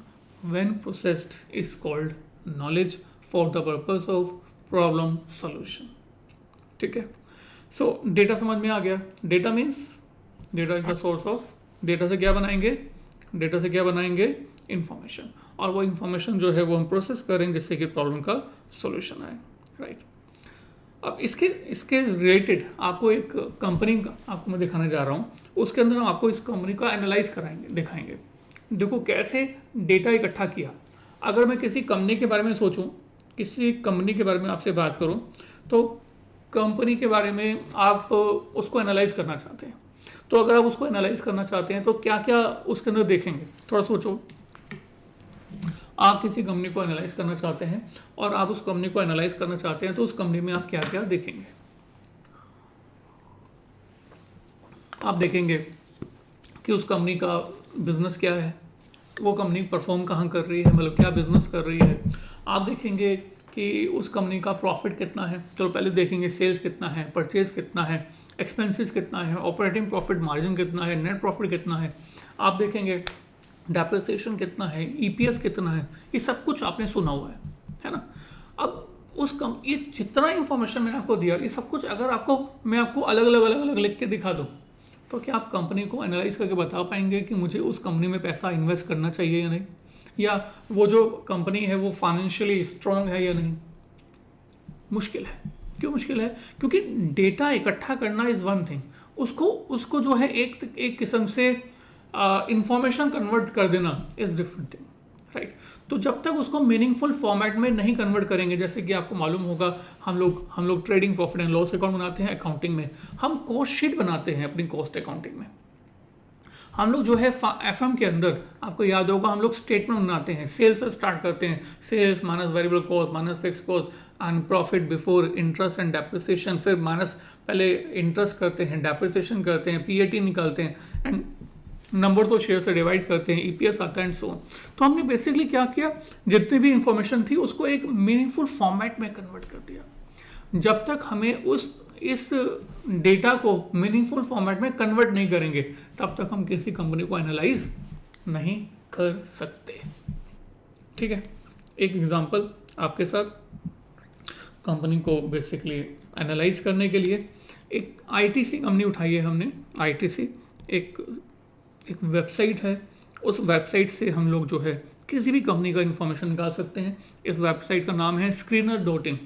when processed is called knowledge for the purpose of problem solution. ठीक है, सो डेटा समझ में आ गया। Data means data is the source of, data से क्या बनाएंगे इंफॉर्मेशन, और वो इंफॉर्मेशन जो है वो हम प्रोसेस करेंगे जिससे कि प्रॉब्लम का सॉल्यूशन आए, राइट। अब इसके रिलेटेड आपको एक कंपनी का आपको मैं दिखाने जा रहा हूँ, उसके अंदर हम आपको इस कंपनी का एनालाइज दिखाएंगे। देखो कैसे डेटा इकट्ठा किया। अगर मैं किसी कंपनी के बारे में सोचूं, किसी कंपनी के बारे में आपसे बात करूं, तो कंपनी के बारे में आप उसको एनालाइज करना चाहते हैं, तो अगर आप उसको एनालाइज करना चाहते हैं तो क्या क्या उसके अंदर देखेंगे? थोड़ा सोचो। आप किसी कंपनी को एनालाइज करना चाहते हैं और आप उस कंपनी को एनालाइज करना चाहते हैं, तो उस कंपनी में आप क्या क्या देखेंगे? आप देखेंगे कि उस कंपनी का बिजनेस क्या है, वो कंपनी परफॉर्म कहाँ कर रही है, मतलब क्या बिजनेस कर रही है। आप देखेंगे कि उस कंपनी का प्रॉफिट कितना है, तो पहले देखेंगे सेल्स कितना है, परचेज कितना है, एक्सपेंसेस कितना है, ऑपरेटिंग प्रॉफिट मार्जिन कितना है, नेट प्रॉफिट कितना है। आप देखेंगे डेप्रिसिएशन कितना है, ईपीएस कितना है, ये सब कुछ आपने सुना हुआ है ना। अब ये जितना इन्फॉर्मेशन मैंने आपको दिया, ये सब कुछ अगर मैं आपको अलग अलग लिख के दिखा दूँ, तो क्या आप कंपनी को एनालाइज करके बता पाएंगे कि मुझे उस कंपनी में पैसा इन्वेस्ट करना चाहिए या नहीं, या वो जो कंपनी है वो फाइनेंशियली स्ट्रांग है या नहीं? मुश्किल है। क्यों मुश्किल है? क्योंकि डेटा इकट्ठा करना इज़ वन थिंग, उसको जो है एक किस्म से इंफॉर्मेशन कन्वर्ट कर देना इज़ डिफरेंट थिंग, राइट? तो जब तक उसको मीनिंगफुल फॉर्मेट में नहीं कन्वर्ट करेंगे, जैसे कि आपको मालूम होगा हम लोग trading profit and loss account बनाते हैं अकाउंटिंग में, हम कॉस्ट शीट बनाते हैं अपनी कॉस्ट अकाउंटिंग में, हम लोग जो है एफएम के अंदर आपको याद होगा हम लोग स्टेटमेंट बनाते हैं, सेल्स से स्टार्ट करते हैं, sales minus variable cost minus fix cost and profit before interest and depreciation, फिर माइनस पहले इंटरेस्ट करते हैं, डेप्रिसिएशन करते हैं, पीएटी निकालते हैं एंड नंबर ऑफ शेयर से डिवाइड करते हैं, ईपीएस आता है एंड सो ऑन। तो हमने बेसिकली क्या किया, जितनी भी इंफॉर्मेशन थी उसको एक मीनिंगफुल फॉर्मेट में कन्वर्ट कर दिया। जब तक हमें इस डेटा को मीनिंगफुल फॉर्मेट में कन्वर्ट नहीं करेंगे तब तक हम किसी कंपनी को एनालाइज नहीं कर सकते। ठीक है, एक एग्जांपल आपके साथ, कंपनी को बेसिकली एनालाइज करने के लिए एक आईटीसी कंपनी उठाई है हमने। आईटीसी एक वेबसाइट है, उस वेबसाइट से हम लोग जो है किसी भी कंपनी का इंफॉर्मेशन निकाल सकते हैं। इस वेबसाइट का नाम है screener.in।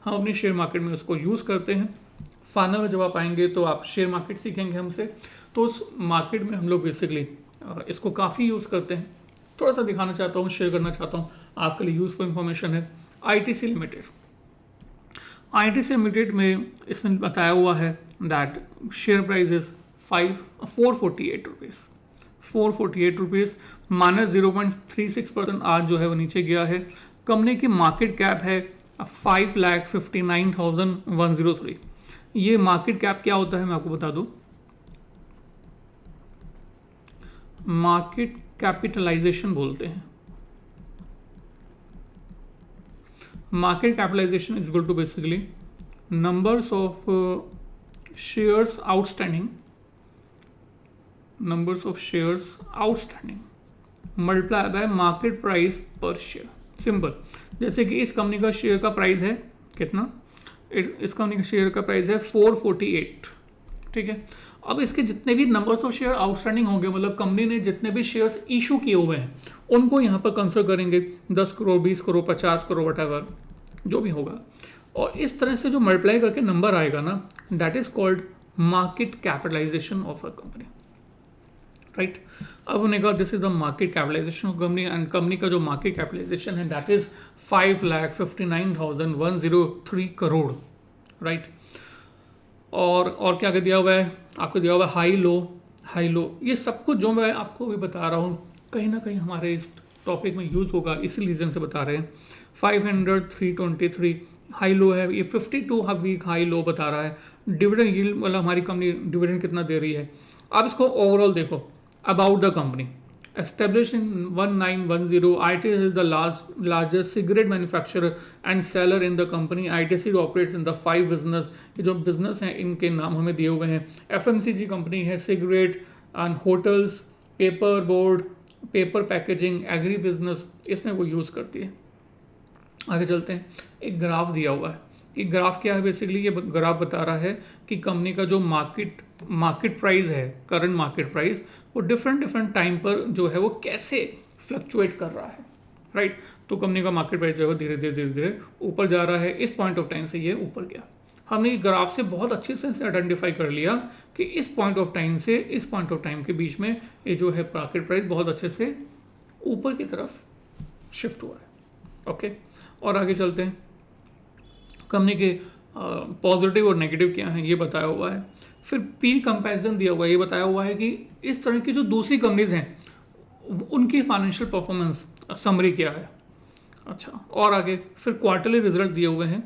हम अपनी शेयर मार्केट में उसको यूज़ करते हैं। फाइनल में जब आप आएंगे तो आप शेयर मार्केट सीखेंगे हमसे, तो उस मार्केट में हम लोग बेसिकली इसको काफ़ी यूज़ करते हैं। थोड़ा सा दिखाना चाहता हूँ, शेयर करना चाहता हूँ, आपके लिए यूज़फुल इंफॉर्मेशन है। आईटीसी लिमिटेड में इसमें बताया हुआ है that share price is 448 rupees minus 0.36% आज जो है वो नीचे गया है। कंपनी की मार्केट कैप है 5,59,103। ये मार्केट कैप क्या होता है मैं आपको बता दूं, मार्केट कैपिटलाइजेशन बोलते हैं। Market capitalisation is equal to basically numbers of shares outstanding multiply by market price per share. Simple, जैसे कि इस कंपनी का शेयर का प्राइस है कितना, इस कंपनी का शेयर का प्राइस है 448। ठीक है, अब इसके जितने भी नंबर्स ऑफ शेयर आउटस्टैंडिंग होंगे, मतलब कंपनी ने जितने भी शेयर्स इशू किए हुए हैं उनको यहाँ पर कंसिडर करेंगे, 10 करोड़ 20 करोड़ 50 करोड़ वटएवर जो भी होगा, और इस तरह से जो मल्टीप्लाई करके नंबर आएगा ना, that is called market capitalisation of a company, right. अब उन्होंने कहा this is the market capitalisation of company, and company का जो मार्केट कैपिटलाइजेशन है दैट इज 5,59,103 करोड़, राइट। और क्या दिया हुआ है आपको, दिया हुआ है हाई लो। ये सब कुछ जो मैं आपको भी बता रहा हूँ कहीं ना कहीं हमारे इस टॉपिक में यूज़ होगा, इसी रीज़न से बता रहे हैं। 500 323 हाई लो है, ये 52 वीक हाई लो बता रहा है। डिविडेंड यील्ड मतलब हमारी कंपनी डिविडेंड कितना दे रही है। आप इसको ओवरऑल देखो, about the company established in 1910, ITC is the largest cigarette manufacturer and seller in the company. ITC operates in the 5 business, ये जो बिजनेस हैं इनके नाम हमें दिए हुए हैं। FMCG कंपनी है, cigarette and hotels, paper board, paper packaging, agri business, इसमें वो यूज़ करती है। आगे चलते हैं, एक ग्राफ दिया हुआ है। कि ग्राफ क्या है, बेसिकली ये ग्राफ बता रहा है कि कंपनी का जो मार्केट प्राइस है, करंट मार्केट प्राइस, वो डिफरेंट टाइम पर जो है वो कैसे फ्लक्चुएट कर रहा है, राइट। तो कंपनी का मार्केट प्राइस जो है धीरे धीरे ऊपर जा रहा है। इस पॉइंट ऑफ टाइम से ये ऊपर गया। हमने ग्राफ से बहुत अच्छे से आइडेंटिफाई कर लिया कि इस पॉइंट ऑफ टाइम से इस पॉइंट ऑफ टाइम के बीच में ये जो है मार्केट प्राइस बहुत अच्छे से ऊपर की तरफ शिफ्ट हुआ है, ओके। और आगे चलते हैं, कंपनी के पॉजिटिव और नेगेटिव क्या हैं ये बताया हुआ है। फिर पी कंपैरिजन दिया हुआ है, ये बताया हुआ है कि इस तरह की जो दूसरी कंपनीज हैं उनकी फाइनेंशियल परफॉर्मेंस समरी क्या है। अच्छा, और आगे फिर क्वार्टरली रिजल्ट दिए हुए हैं।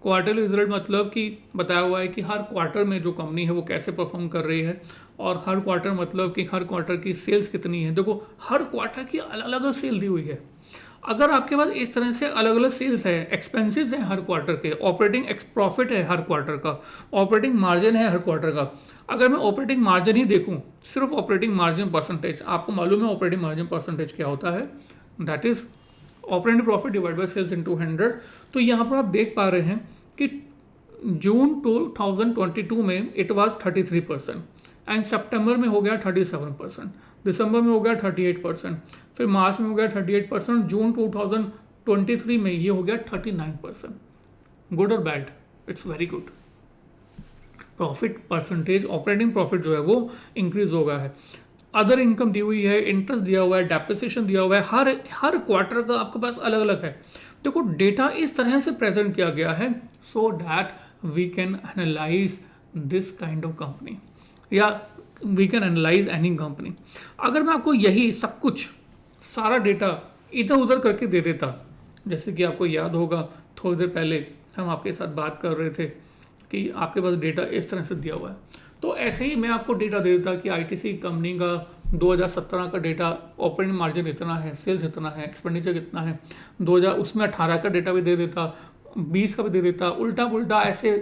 क्वार्टरली रिजल्ट मतलब कि बताया हुआ है कि हर क्वार्टर में जो कंपनी है वो कैसे परफॉर्म कर रही है, और हर क्वार्टर मतलब कि हर क्वार्टर की सेल्स कितनी है। देखो हर क्वार्टर की अलग अलग सेल दी हुई है। अगर आपके पास इस तरह से अलग अलग सेल्स है, एक्सपेंसेस हैं हर क्वार्टर के, ऑपरेटिंग प्रॉफिट है हर क्वार्टर का, ऑपरेटिंग मार्जिन है हर क्वार्टर का। अगर मैं ऑपरेटिंग मार्जिन ही देखूं, सिर्फ ऑपरेटिंग मार्जिन परसेंटेज, आपको मालूम है ऑपरेटिंग मार्जिन परसेंटेज क्या होता है, that is operating profit divide by sales into 100। तो यहाँ पर आप देख पा रहे हैं कि जून 2022 में इट वाज 33% एंड सितंबर में हो गया 37%, दिसंबर में हो गया 38%, फिर मार्च में हो गया 38%, जून 2023 में ये हो गया 39%। गुड और bad? It's very good. Profit percentage, operating profit जो है वो इंक्रीज हो गया है। अदर इनकम दी हुई है, इंटरेस्ट दिया हुआ है, डेप्रिसिएशन दिया हुआ है, हर क्वार्टर का आपके पास अलग अलग है। देखो डेटा इस तरह से प्रेजेंट किया गया है so that we can analyse this kind of company या we can analyse any company. अगर मैं आपको यही सब कुछ सारा डेटा इधर उधर करके दे देता, जैसे कि आपको याद होगा थोड़ी देर पहले हम आपके साथ बात कर रहे थे कि आपके पास डेटा इस तरह से दिया हुआ है, तो ऐसे ही मैं आपको डेटा दे देता कि आईटीसी कंपनी का 2017 का डेटा, ऑपरेटिंग मार्जिन इतना है, सेल्स इतना है, एक्सपेंडिचर कितना है, 2000 उसमें 18 का डेटा भी दे देता, 20 का भी दे देता, उल्टा पुल्टा ऐसे।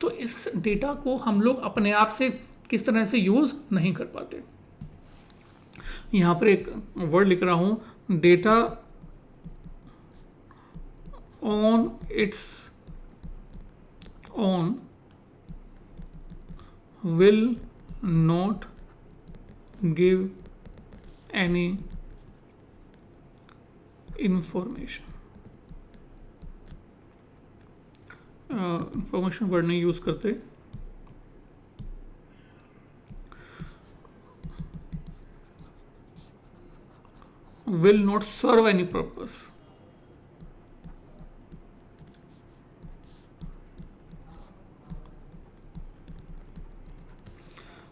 तो इस डेटा को हम लोग अपने आप से किस तरह से यूज़ नहीं कर पाते। यहाँ पर एक वर्ड लिख रहा हूँ, data on it's on will not give any information। Information word नहीं यूज करते, will not serve any purpose।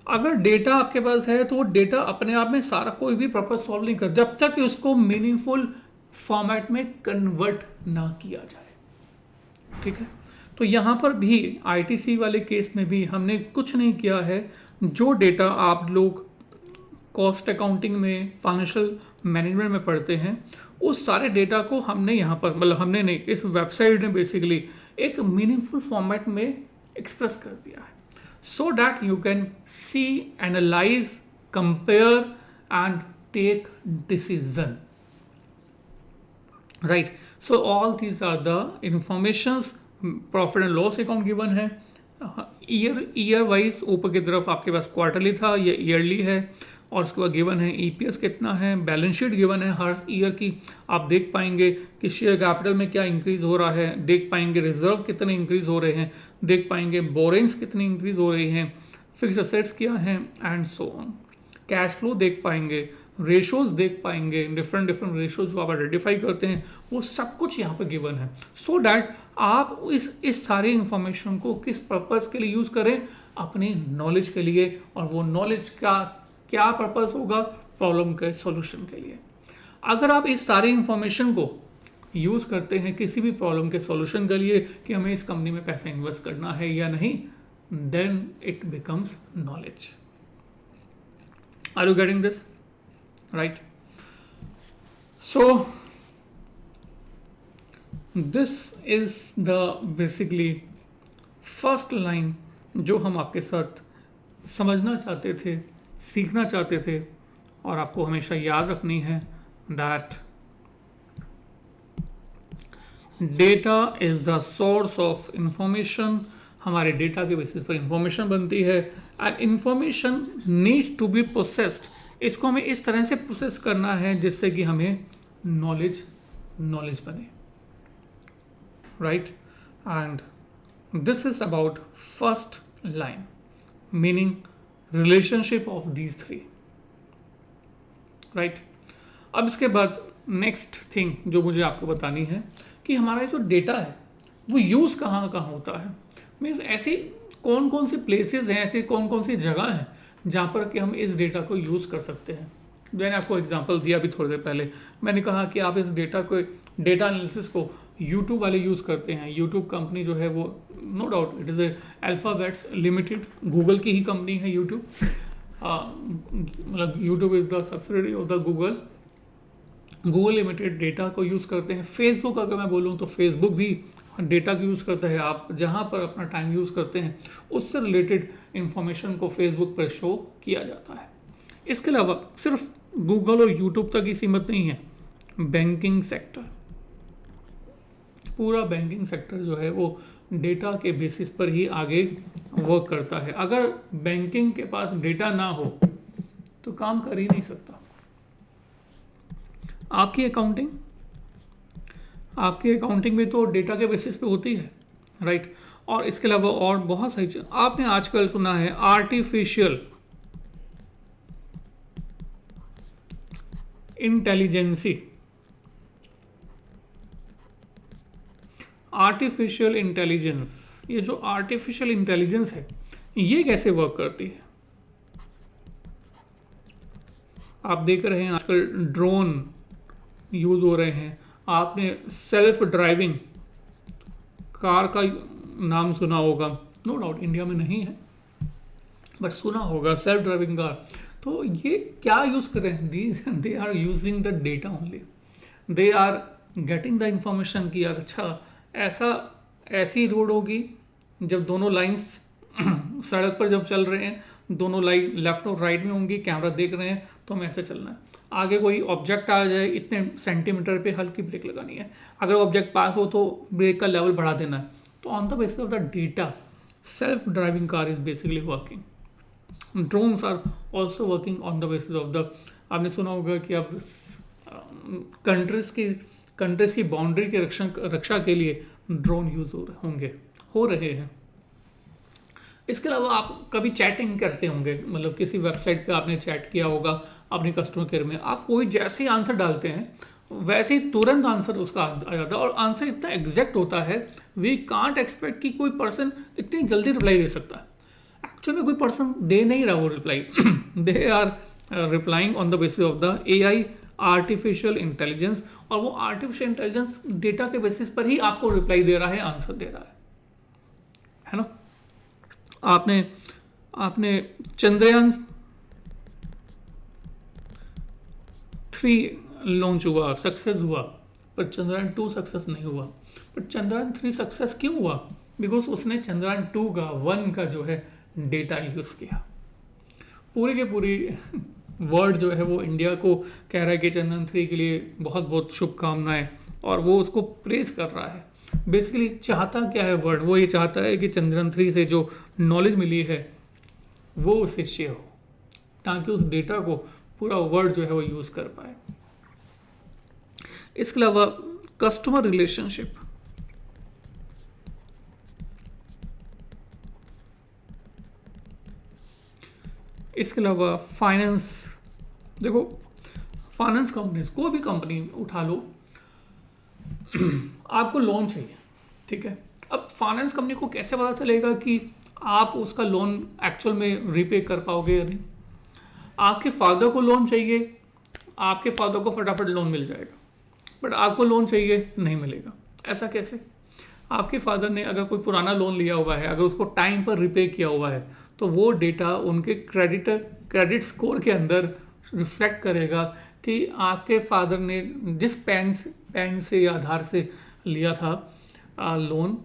अगर डेटा आपके पास है तो वो डेटा अपने आप में सारा कोई भी पर्पस सॉल्व नहीं कर, जब तक उसको मीनिंगफुल फॉर्मेट में कन्वर्ट ना किया जाए। ठीक है, तो यहाँ पर भी आईटीसी वाले केस में भी हमने कुछ नहीं किया है। जो डेटा आप लोग कॉस्ट अकाउंटिंग में, फाइनेंशियल मैनेजमेंट में पढ़ते हैं, उस सारे डेटा को हमने यहाँ पर, मतलब हमने नहीं, इस वेबसाइट ने बेसिकली एक मीनिंगफुल फॉर्मेट में एक्सप्रेस कर दिया है so that you can see, analyze, compare and take decision, right? So all these are the informations। Profit and loss account given है, ईयर वाइज ऊपर की तरफ आपके पास क्वार्टरली था, ये ईयरली है, और उसके बाद गिवन है ईपीएस कितना है, बैलेंस शीट गिवन है हर ईयर की, आप देख पाएंगे कि शेयर कैपिटल में क्या इंक्रीज हो रहा है, देख पाएंगे रिजर्व कितने इंक्रीज हो रहे हैं, देख पाएंगे बोरिंग्स कितनी इंक्रीज हो रही हैं, फिक्स असेट्स क्या हैं and so on. Cash flow देख पाएंगे, रेशोज देख पाएंगे, डिफरेंट रेशोज जो आप आइडेंटिफाई करते हैं वो सब कुछ यहाँ पर गिवन है, सो डैट आप इस सारे इंफॉर्मेशन को किस पर्पस के लिए यूज़ करें, अपनी नॉलेज के लिए, और वो नॉलेज का क्या पर्पस होगा, प्रॉब्लम के सॉल्यूशन के लिए। अगर आप इस सारी इंफॉर्मेशन को यूज़ करते हैं किसी भी प्रॉब्लम के सॉल्यूशन के लिए कि हमें इस कंपनी में पैसा इन्वेस्ट करना है या नहीं, then it becomes knowledge. Are you getting this right? So this is the basically first line जो हम आपके साथ समझना चाहते थे, सीखना चाहते थे, और आपको हमेशा याद रखनी है that data is the source of information. हमारे डेटा के बेसिस पर इंफॉर्मेशन बनती है and information needs to be processed. इसको हमें इस तरह से प्रोसेस करना है जिससे कि हमें नॉलेज बने, right? And this is about first line, meaning relationship of these three, right? अब इसके बाद नेक्स्ट थिंग जो मुझे आपको बतानी है कि हमारा जो डेटा है वो यूज़ कहाँ होता है, मीन्स ऐसी कौन कौन सी प्लेसेस हैं, ऐसी कौन कौन सी जगह हैं जहाँ पर कि हम इस डेटा को यूज़ कर सकते हैं। मैंने आपको एग्जांपल दिया अभी थोड़ी देर पहले, मैंने कहा कि आप इस डेटा एनालिसिस को यूट्यूब वाले यूज़ करते हैं। यूट्यूब कंपनी जो है वो no doubt it is Alphabets limited, Google की ही कंपनी है यूट्यूब, मतलब YouTube is the subsidiary of the Google limited data को यूज़ करते हैं। फेसबुक अगर मैं बोलूँ तो फेसबुक भी डेटा को यूज़ करता है। आप जहाँ पर अपना टाइम यूज़ करते हैं उससे रिलेटेड इंफॉर्मेशन को फेसबुक पर शो किया जाता है। इसके अलावा सिर्फ गूगल और यूट्यूब तक ही सीमित नहीं है, बैंकिंग सेक्टर, पूरा बैंकिंग सेक्टर जो है वो डेटा के बेसिस पर ही आगे वर्क करता है। अगर बैंकिंग के पास डेटा ना हो तो काम कर ही नहीं सकता। आपकी अकाउंटिंग भी तो डेटा के बेसिस पे होती है, राइट। और इसके अलावा और बहुत सारी चीज आपने आजकल सुना है, आर्टिफिशियल इंटेलिजेंस। ये जो आर्टिफिशियल इंटेलिजेंस है ये कैसे वर्क करती है? आप देख रहे हैं आजकल ड्रोन यूज हो रहे हैं। आपने सेल्फ ड्राइविंग कार का नाम सुना होगा, नो डाउट इंडिया में नहीं है बट सुना होगा, सेल्फ ड्राइविंग कार। तो ये क्या यूज कर रहे हैं? They are using the data only, they are getting the information कि अच्छा ऐसी रोड होगी जब दोनों लाइंस सड़क पर जब चल रहे हैं, दोनों लाइन लेफ्ट और राइट में होंगी, कैमरा देख रहे हैं तो हमें ऐसे चलना है। आगे कोई ऑब्जेक्ट आ जाए इतने सेंटीमीटर पे हल्की ब्रेक लगानी है, अगर ऑब्जेक्ट पास हो तो ब्रेक का लेवल बढ़ा देना है। तो on the basis of the data self driving car is basically working. Drones are also working on the basis of the, आपने सुना होगा कि अब कंट्रीज की बाउंड्री की रक्षा के लिए ड्रोन यूज हो रहे हैं। इसके अलावा आप कभी चैटिंग करते होंगे, मतलब किसी वेबसाइट पे आपने चैट किया होगा अपने कस्टमर केयर में, आप कोई जैसे ही आंसर डालते हैं वैसे ही तुरंत आंसर उसका आ जाता है और आंसर इतना एग्जैक्ट होता है, वी कांट एक्सपेक्ट कि कोई पर्सन इतनी जल्दी रिप्लाई दे सकता है। एक्चुअली में कोई पर्सन दे नहीं रहा वो reply, they are replying on the basis of the AI, artificial intelligence, और वो आर्टिफिशियल इंटेलिजेंस डेटा के बेसिस पर ही आपको रिप्लाई दे रहा है, आंसर दे रहा है ना। आपने चंद्रयान 3 लॉन्च हुआ, सक्सेस हुआ, पर चंद्रयान 2 सक्सेस नहीं हुआ। पर चंद्रयान 3 सक्सेस क्यों हुआ? बिकॉज उसने चंद्रयान 2 का 1 का जो है डेटा यूज किया। पूरी के पूरी वर्ल्ड जो है वो इंडिया को कह रहा है कि चंद्रयान 3 के लिए बहुत बहुत शुभकामनाएं, और वो उसको प्रेस कर रहा है। बेसिकली चाहता क्या है वर्ल्ड? वो ये चाहता है कि चंद्रयान 3 से जो नॉलेज मिली है वो उसे शेयर हो, ताकि उस डेटा को पूरा वर्ल्ड जो है वो यूज कर पाए। इसके अलावा कस्टमर रिलेशनशिप, इसके अलावा फाइनेंस। देखो फाइनेंस कंपनीज, कोई भी कंपनी उठा लो, आपको लोन चाहिए, ठीक है। अब फाइनेंस कंपनी को कैसे पता चलेगा कि आप उसका लोन एक्चुअल में रीपे कर पाओगे या नहीं? आपके फादर को लोन चाहिए, आपके फादर को फटाफट लोन मिल जाएगा, बट आपको लोन चाहिए नहीं मिलेगा। ऐसा कैसे? आपके फादर ने अगर कोई पुराना लोन लिया हुआ है, अगर उसको टाइम पर रिपे किया हुआ है, तो वो डेटा उनके क्रेडिट स्कोर के अंदर रिफ्लेक्ट करेगा कि आपके फादर ने जिस पैन से या आधार से लिया था लोन,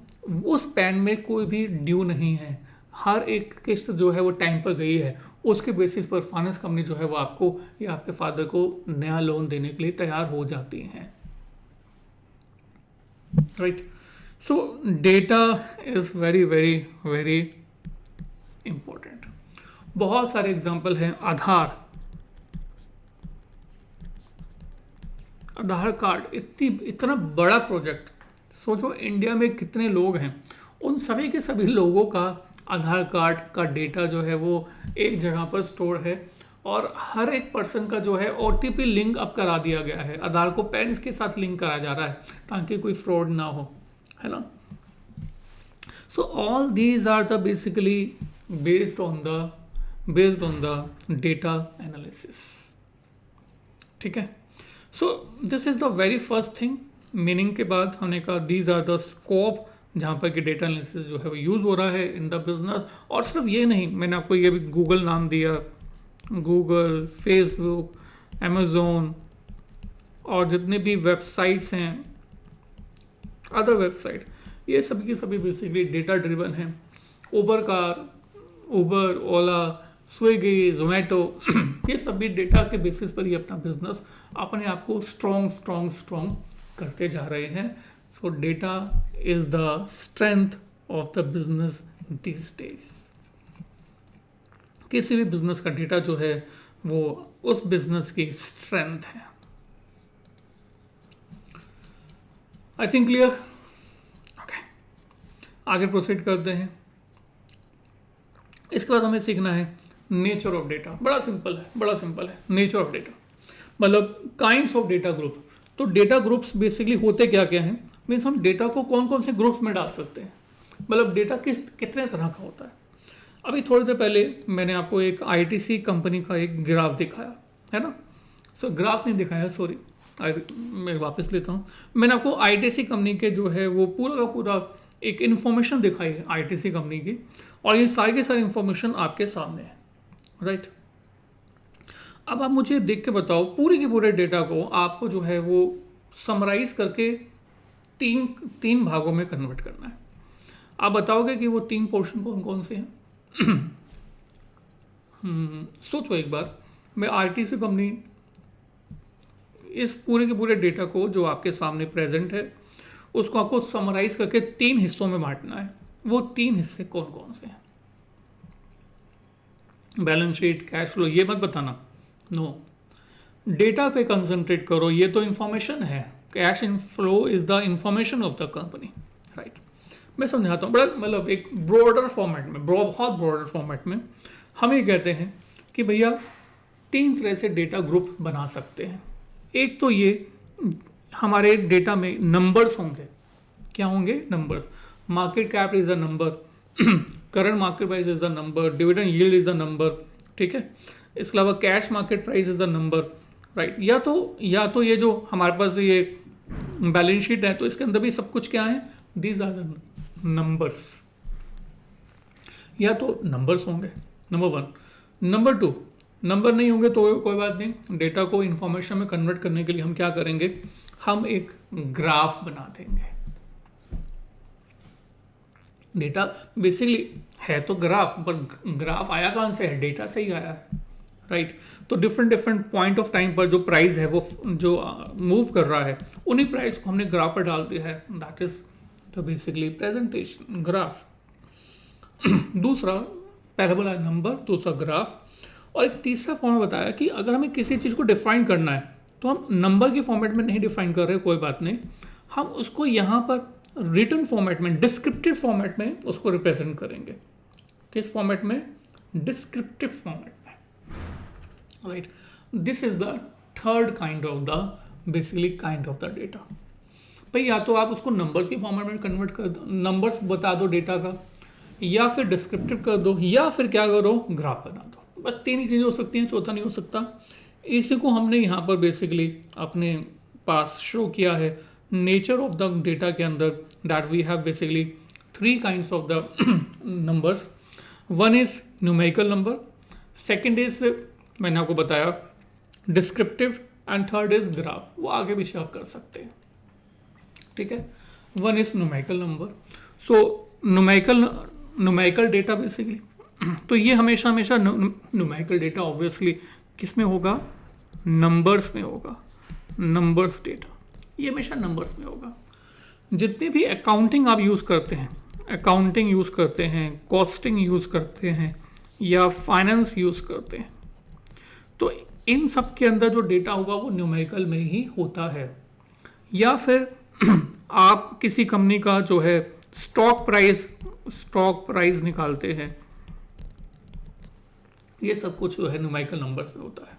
उस पैन में कोई भी ड्यू नहीं है, हर एक किस्त जो है वो टाइम पर गई है। उसके बेसिस पर फाइनेंस कंपनी जो है वो आपको या आपके फादर को नया लोन देने के लिए तैयार हो जाती हैं, right. So data is very very very important. बहुत सारे एग्जांपल हैं। आधार कार्ड इतना बड़ा प्रोजेक्ट, सोचो इंडिया में कितने लोग हैं, उन सभी के सभी लोगों का आधार कार्ड का डेटा जो है वो एक जगह पर स्टोर है, और हर एक पर्सन का जो है OTP लिंक अब करा दिया गया है। आधार को पैन के साथ लिंक करा जा रहा है ताकि कोई फ्रॉड ना हो, है ना। So all these are the basically based on the data analysis, ठीक है। So this is the very first thing. Meaning के बाद हमने कहा दीज आर द स्कोप जहाँ पर कि डेटा एनालिसिस जो है वो यूज़ हो रहा है इन द बिजनेस। और सिर्फ ये नहीं, मैंने आपको ये भी गूगल नाम दिया, गूगल, फेसबुक, अमेज़ोन और जितने भी वेबसाइट्स हैं, अदर वेबसाइट, ये सभी के सभी बेसिकली डेटा ड्रिवन हैं। उबर, ओला, स्विगी, जोमेटो ये सभी डेटा के बेसिस पर ही अपना बिजनेस अपने आप को स्ट्रॉन्ग करते जा रहे हैं। सो data is the strength of the business this days. किसी भी बिजनेस का डेटा जो है वो उस बिजनेस की स्ट्रेंथ है। I think clear. ओके, आगे प्रोसीड करते हैं। इसके बाद हमें सीखना है नेचर ऑफ डेटा। बड़ा सिंपल है, बड़ा सिंपल है। नेचर ऑफ डेटा मतलब काइंड्स ऑफ डेटा ग्रुप। तो डेटा ग्रुप्स बेसिकली होते क्या क्या हैं, मीन्स हम डेटा को कौन कौन से ग्रुप्स में डाल सकते हैं, मतलब डेटा कितने तरह का होता है। अभी थोड़ी देर पहले मैंने आपको एक आईटीसी कंपनी का एक ग्राफ दिखाया है ना। सो ग्राफ नहीं दिखाया, सॉरी, मैं वापस लेता हूँ। मैंने आपको आईटीसी कंपनी के जो है वो पूरा का पूरा एक इन्फॉर्मेशन दिखाई है आईटीसी कंपनी की, और ये सारी के सारी इन्फॉर्मेशन आपके सामने है, राइट। अब आप मुझे देख के बताओ पूरे के पूरे डेटा को आपको जो है वो समराइज करके तीन भागों में कन्वर्ट करना है। आप बताओगे कि वो 3 पोर्शन कौन कौन से हैं। सोचो एक बार। मैं आईटीसी कंपनी इस पूरे के पूरे डेटा को जो आपके सामने प्रेजेंट है उसको आपको समराइज करके 3 हिस्सों में बांटना है। वो 3 हिस्से कौन कौन से हैं। बैलेंस शीट, कैश फ्लो, ये मत बताना, नो। डेटा पे कंसंट्रेट करो, ये तो इंफॉर्मेशन है। Cash in flow is the information of the company, right. मैं समझाता हूँ, बड़ा मतलब एक ब्रॉडर फॉर्मेट में, बहुत ब्रॉडर फॉर्मेट में हम ये कहते हैं कि भैया 3 तरह से डेटा ग्रुप बना सकते हैं। एक तो ये हमारे डेटा में नंबर्स होंगे। क्या होंगे? Numbers. Market cap is a number, current market price is a number, dividend yield is a number, ठीक है। इसके अलावा cash market price is a number, right. या तो ये जो हमारे पास ये बैलेंस शीट है तो इसके अंदर भी सब कुछ क्या है, दीज आर द नंबर्स। या तो नंबर्स होंगे, नंबर 1। नंबर 2, नंबर नहीं होंगे तो कोई बात नहीं, डेटा को इंफॉर्मेशन में कन्वर्ट करने के लिए हम क्या करेंगे, हम एक ग्राफ बना देंगे। डेटा बेसिकली है तो ग्राफ, पर ग्राफ आया कहाँ से है, डेटा से ही आया है, राइट। तो डिफरेंट पॉइंट ऑफ टाइम पर जो प्राइस है वो जो मूव कर रहा है, उन्हीं प्राइस को हमने ग्राफ पर डाल दिया है, that is the basically presentation, graph. दूसरा, पहला बोला नंबर, दूसरा ग्राफ, और एक तीसरा फॉर्म बताया कि अगर हमें किसी चीज़ को डिफाइन करना है तो हम नंबर के फॉर्मेट में नहीं डिफाइन कर रहे, कोई बात नहीं, हम उसको यहाँ पर रिटन फॉर्मेट में, डिस्क्रिप्टिव फॉर्मेट में उसको रिप्रेजेंट करेंगे। किस फॉर्मेट में? डिस्क्रिप्टिव फॉर्मेट में, right. This is the third kind of the basically kind of the data. भाई या तो आप उसको नंबर्स के फॉर्मेट में कन्वर्ट कर दो, नंबर्स बता दो डेटा का, या फिर डिस्क्रिप्टिव कर दो, या फिर क्या करो, ग्राफ बना दो। बस 3 ही चीज़ें हो सकती हैं, चौथा नहीं हो सकता। इसी को हमने यहाँ पर बेसिकली अपने पास शो किया है नेचर ऑफ द डेटा के अंदर, that we have basically 3 kinds of the numbers. 1 is numerical number, second is मैंने आपको बताया descriptive, and third is graph. वो आगे भी आप कर सकते हैं, ठीक है। 1 is numerical number. So numerical data basically, तो ये हमेशा न्यूमेरिकल डेटा ऑब्वियसली किस में होगा, नंबर्स में होगा। नंबर्स डेटा ये हमेशा नंबर्स में होगा। जितने भी अकाउंटिंग आप यूज़ करते हैं, अकाउंटिंग यूज़ करते हैं, कॉस्टिंग यूज़ करते हैं, या फाइनेंस यूज़ करते हैं, तो इन सब के अंदर जो डेटा होगा वो न्यूमेरिकल में ही होता है। या फिर आप किसी कंपनी का जो है स्टॉक प्राइस निकालते हैं, ये सब कुछ जो है न्यूमेरिकल नंबर्स में होता है।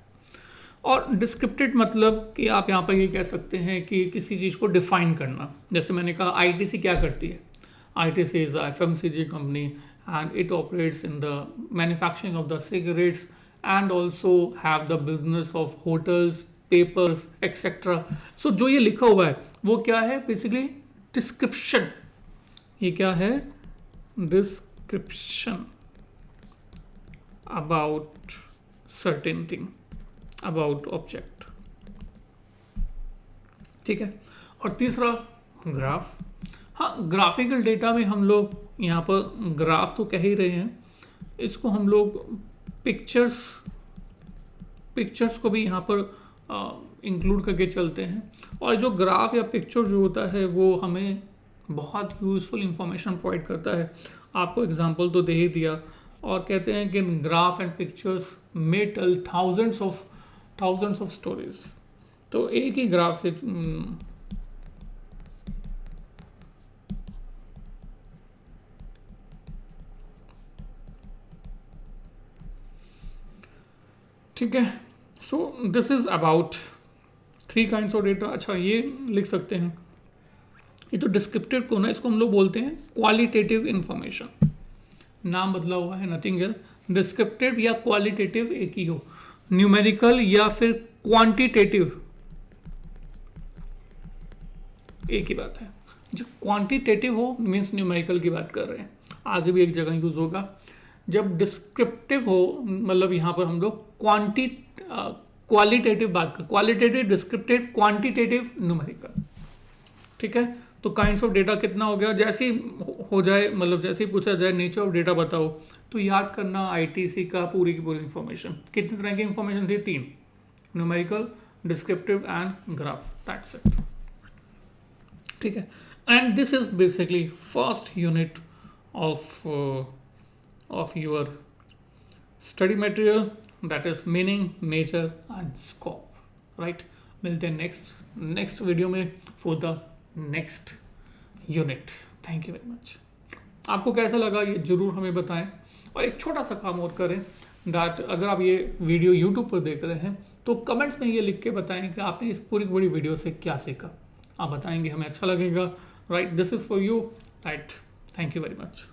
और डिस्क्रिप्टिव मतलब कि आप यहाँ पर ये कह सकते हैं कि किसी चीज़ को डिफाइन करना। जैसे मैंने कहा आईटीसी क्या करती है, ITC is FMCG company and it operates in the manufacturing of the cigarettes and also have the business of hotels, papers etcetera. So जो ये लिखा हुआ है वो क्या है, बेसिकली डिस्क्रिप्शन। ये क्या है, description about certain thing, about object, ठीक है। और तीसरा ग्राफ। हाँ, ग्राफिकल डेटा में हम लोग यहाँ पर ग्राफ तो कह ही रहे हैं, इसको हम लोग पिक्चर्स को भी यहाँ पर इंक्लूड करके चलते हैं। और जो ग्राफ या पिक्चर जो होता है वो हमें बहुत यूजफुल इंफॉर्मेशन प्रोवाइड करता है। आपको एग्जांपल तो दे ही दिया, और कहते हैं कि graph and pictures may tell thousands of stories. तो एक ही ग्राफ से ठीक है। So this is about 3 kinds of data. अच्छा, ये लिख सकते हैं, ये तो डिस्क्रिप्टिव को ना, इसको हम लोग बोलते हैं क्वालिटेटिव इंफॉर्मेशन। नाम बदला हुआ है, नथिंग एल्स। डिस्क्रिप्टिव या क्वालिटेटिव एक ही हो, न्यूमेरिकल या फिर क्वांटिटेटिव एक ही बात है। जब क्वांटिटेटिव हो मीन्स न्यूमेरिकल की बात कर रहे हैं, आगे भी एक जगह यूज होगा। जब डिस्क्रिप्टिव हो मतलब यहाँ पर हम लोग क्वालिटेटिव बात कर, क्वालिटेटिव, डिस्क्रिप्टिव, क्वांटिटेटिव, न्यूमेरिकल। ठीक है। तो काइंड्स ऑफ डेटा कितना हो गया, जैसे ही हो जाए मतलब जैसे ही पूछा जाए नेचर ऑफ डेटा बताओ, तो याद करना आईटीसी का पूरी की पूरी इंफॉर्मेशन। कितनी तरह की इंफॉर्मेशन थी? 3, numerical, descriptive and graph, that's it. ठीक है। And this is basically first unit of your study material, that is meaning, nature and scope. Right, मिलते हैं नेक्स्ट वीडियो में for the next unit. Thank you very much. आपको कैसा लगा ये जरूर हमें बताएं, और एक छोटा सा काम और करें, दैट अगर आप ये वीडियो यूट्यूब पर देख रहे हैं तो कमेंट्स में ये लिख के बताएं कि आपने इस पूरी बड़ी वीडियो से क्या सीखा। आप बताएंगे, हमें अच्छा लगेगा। Right, this is for you. Right, thank you very much.